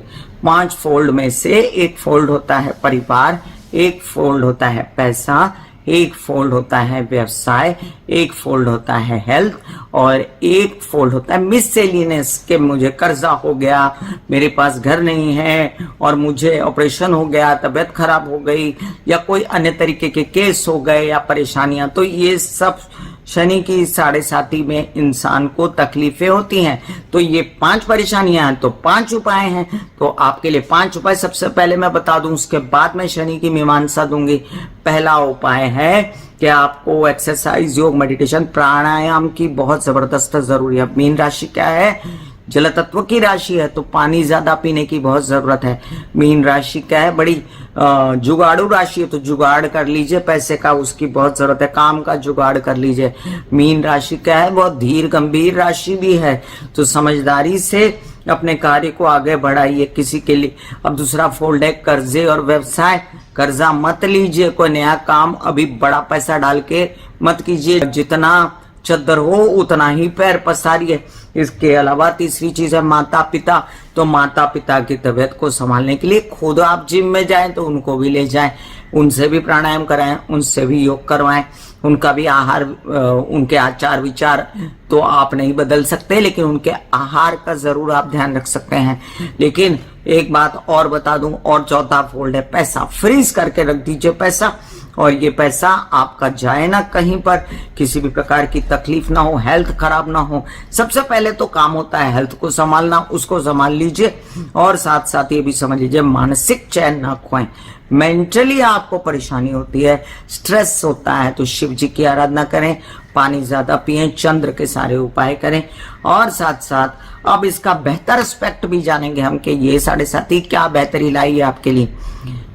5 फोल्ड में से एक फोल्ड होता है परिवार, एक फोल्ड होता है पैसा, एक फोल्ड होता है व्यवसाय, एक फोल्ड होता है हेल्थ, और एक फोल्ड होता है मिससेलिनियस के मुझे कर्जा हो गया, मेरे पास घर नहीं है, और मुझे ऑपरेशन हो गया, तबीयत खराब हो गई, या कोई अन्य तरीके के केस हो गए या परेशानियां। तो ये सब शनि की 7.5 में इंसान को तकलीफें होती हैं। तो ये 5 परेशानियां हैं, तो 5 उपाय हैं। तो आपके लिए 5 उपाय सबसे पहले मैं बता दूं, उसके बाद मैं शनि की मीमांसा दूंगी। पहला उपाय है कि आपको एक्सरसाइज, योग, मेडिटेशन, प्राणायाम की बहुत जबरदस्त जरूरी है। मीन राशि क्या है? जल तत्व की राशि है, तो पानी ज्यादा पीने की बहुत जरूरत है। मीन राशि क्या है? बड़ी जुगाड़ू राशि है, तो जुगाड़ कर लीजिए पैसे का, उसकी बहुत जरूरत है। काम का जुगाड़ कर लीजिए। मीन राशि क्या है? बहुत धीर गंभीर राशि भी है, तो समझदारी से अपने कार्य को आगे बढ़ाइए किसी के लिए। अब दूसरा फोल्ड है कर्जे और व्यवसाय। कर्जा मत लीजिए, कोई नया काम अभी बड़ा पैसा डाल के मत कीजिए। जितना चद्दर हो उतना ही पैर पसारिए। इसके अलावा तीसरी चीज है माता पिता। तो माता पिता की तबीयत को संभालने के लिए खुद आप जिम में जाएं तो उनको भी ले जाएं, उनसे भी प्राणायाम कराएं, उनसे भी योग करवाएं। उनका भी आहार, उनके आचार विचार तो आप नहीं बदल सकते, लेकिन उनके आहार का जरूर आप ध्यान रख सकते हैं। लेकिन एक बात और बता दूं, और चौथा फोल्ड है पैसा। फ्रीज करके रख दीजिए पैसा, और ये पैसा आपका जाए ना कहीं पर, किसी भी प्रकार की तकलीफ ना हो, हेल्थ खराब ना हो। सबसे पहले तो काम होता है हेल्थ को संभालना, उसको संभाल लीजिए। और साथ साथ ये भी समझ लीजिए मानसिक चैन ना खोएं। मेंटली आपको परेशानी होती है, स्ट्रेस होता है, तो शिव जी की आराधना करें, पानी ज्यादा पिएं, चंद्र के सारे उपाय करें। और साथ साथ अब इसका बेहतर एस्पेक्ट भी जानेंगे हम कि ये 7.5 क्या बेहतरी लाई है आपके लिए।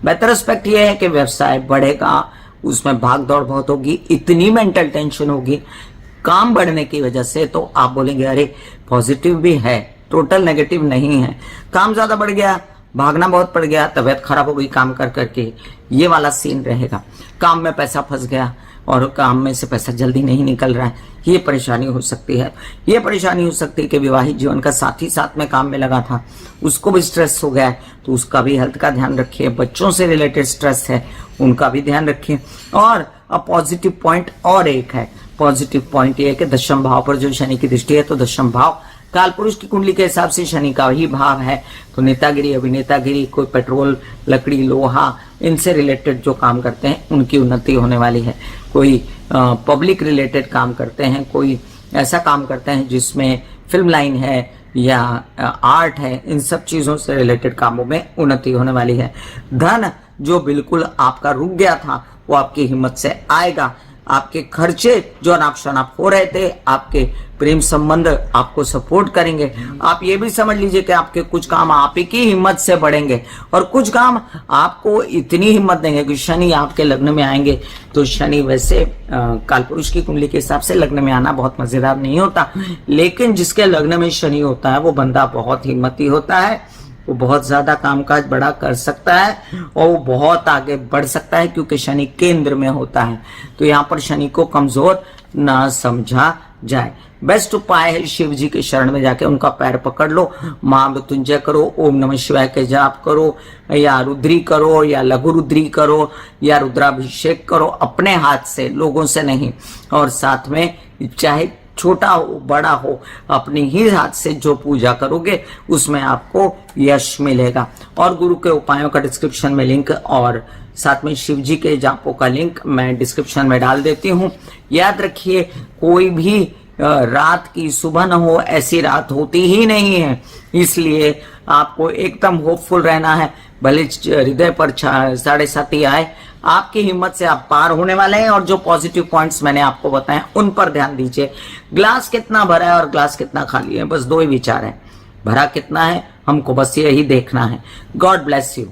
बेहतर एस्पेक्ट ये है कि व्यवसाय बढ़ेगा, उसमें भाग दौड़ बहुत होगी, इतनी मेंटल टेंशन होगी काम बढ़ने की वजह से, तो आप बोलेंगे अरे पॉजिटिव भी है, टोटल नेगेटिव नहीं है। काम ज्यादा बढ़ गया, भागना बहुत पड़ गया, तबीयत खराब हो गई काम कर करके, ये वाला सीन रहेगा। काम में पैसा फंस गया और काम में से पैसा जल्दी नहीं निकल रहा है, ये परेशानी हो सकती है। ये परेशानी हो सकती है कि विवाहित जीवन का साथी साथ में काम में लगा था, उसको भी स्ट्रेस हो गया है, तो उसका भी हेल्थ का ध्यान रखिए। बच्चों से रिलेटेड स्ट्रेस है, उनका भी ध्यान रखिए। और अब पॉजिटिव पॉइंट और एक है, पॉजिटिव पॉइंट ये है कि 10वें भाव पर जो शनि की दृष्टि है, तो 10वां भाव काल पुरुष की कुंडली के हिसाब से शनि का ही भाव है। तो नेतागिरी, अभिनेतागिरी, कोई पेट्रोल, लकड़ी, लोहा, इनसे रिलेटेड जो काम करते हैं उनकी उन्नति होने वाली है। कोई पब्लिक रिलेटेड काम करते हैं, कोई ऐसा काम करते हैं जिसमें फिल्म लाइन है या आर्ट है, इन सब चीजों से रिलेटेड कामों में उन्नति होने वाली है। धन जो बिल्कुल आपका रुक गया था वो आपकी हिम्मत से आएगा। आपके खर्चे जो अनाप शनाप हो रहे थे, आपके प्रेम संबंध आपको सपोर्ट करेंगे। आप ये भी समझ लीजिए कि आपके कुछ काम आप ही की हिम्मत से बढ़ेंगे, और कुछ काम आपको इतनी हिम्मत देंगे कि शनि आपके लग्न में आएंगे। तो शनि वैसे कालपुरुष की कुंडली के हिसाब से लग्न में आना बहुत मजेदार नहीं होता, लेकिन जिसके लग्न में शनि होता है वो बंदा बहुत हिम्मती होता है, वो बहुत ज्यादा कामकाज बड़ा कर सकता है और वो बहुत आगे बढ़ सकता है, क्योंकि शनि केंद्र में होता है। तो यहाँ पर शनि को कमजोर ना समझा जाए। बेस्ट उपाय है शिव जी के शरण में जाके उनका पैर पकड़ लो, महामृत्युंजय करो, ओम नमः शिवाय के जाप करो, या रुद्री करो, या लघु रुद्री करो, या रुद्राभिषेक करो अपने हाथ से, लोगों से नहीं। और साथ में चाहे छोटा हो बड़ा हो, अपने ही हाथ से जो पूजा करोगे उसमें आपको यश मिलेगा। और गुरु के उपायों का डिस्क्रिप्शन में लिंक और साथ में शिव जी के जापों का लिंक मैं डिस्क्रिप्शन में डाल देती हूँ। याद रखिए, कोई भी रात की सुबह न हो ऐसी रात होती ही नहीं है, इसलिए आपको एकदम होपफुल रहना है। भले हृदय पर 7.5 आए, आपकी हिम्मत से आप पार होने वाले हैं। और जो पॉजिटिव पॉइंट्स मैंने आपको बताए उन पर ध्यान दीजिए। ग्लास कितना भरा है और ग्लास कितना खाली है, बस 2 ही विचार है। भरा कितना है हमको बस यही देखना है। God bless you.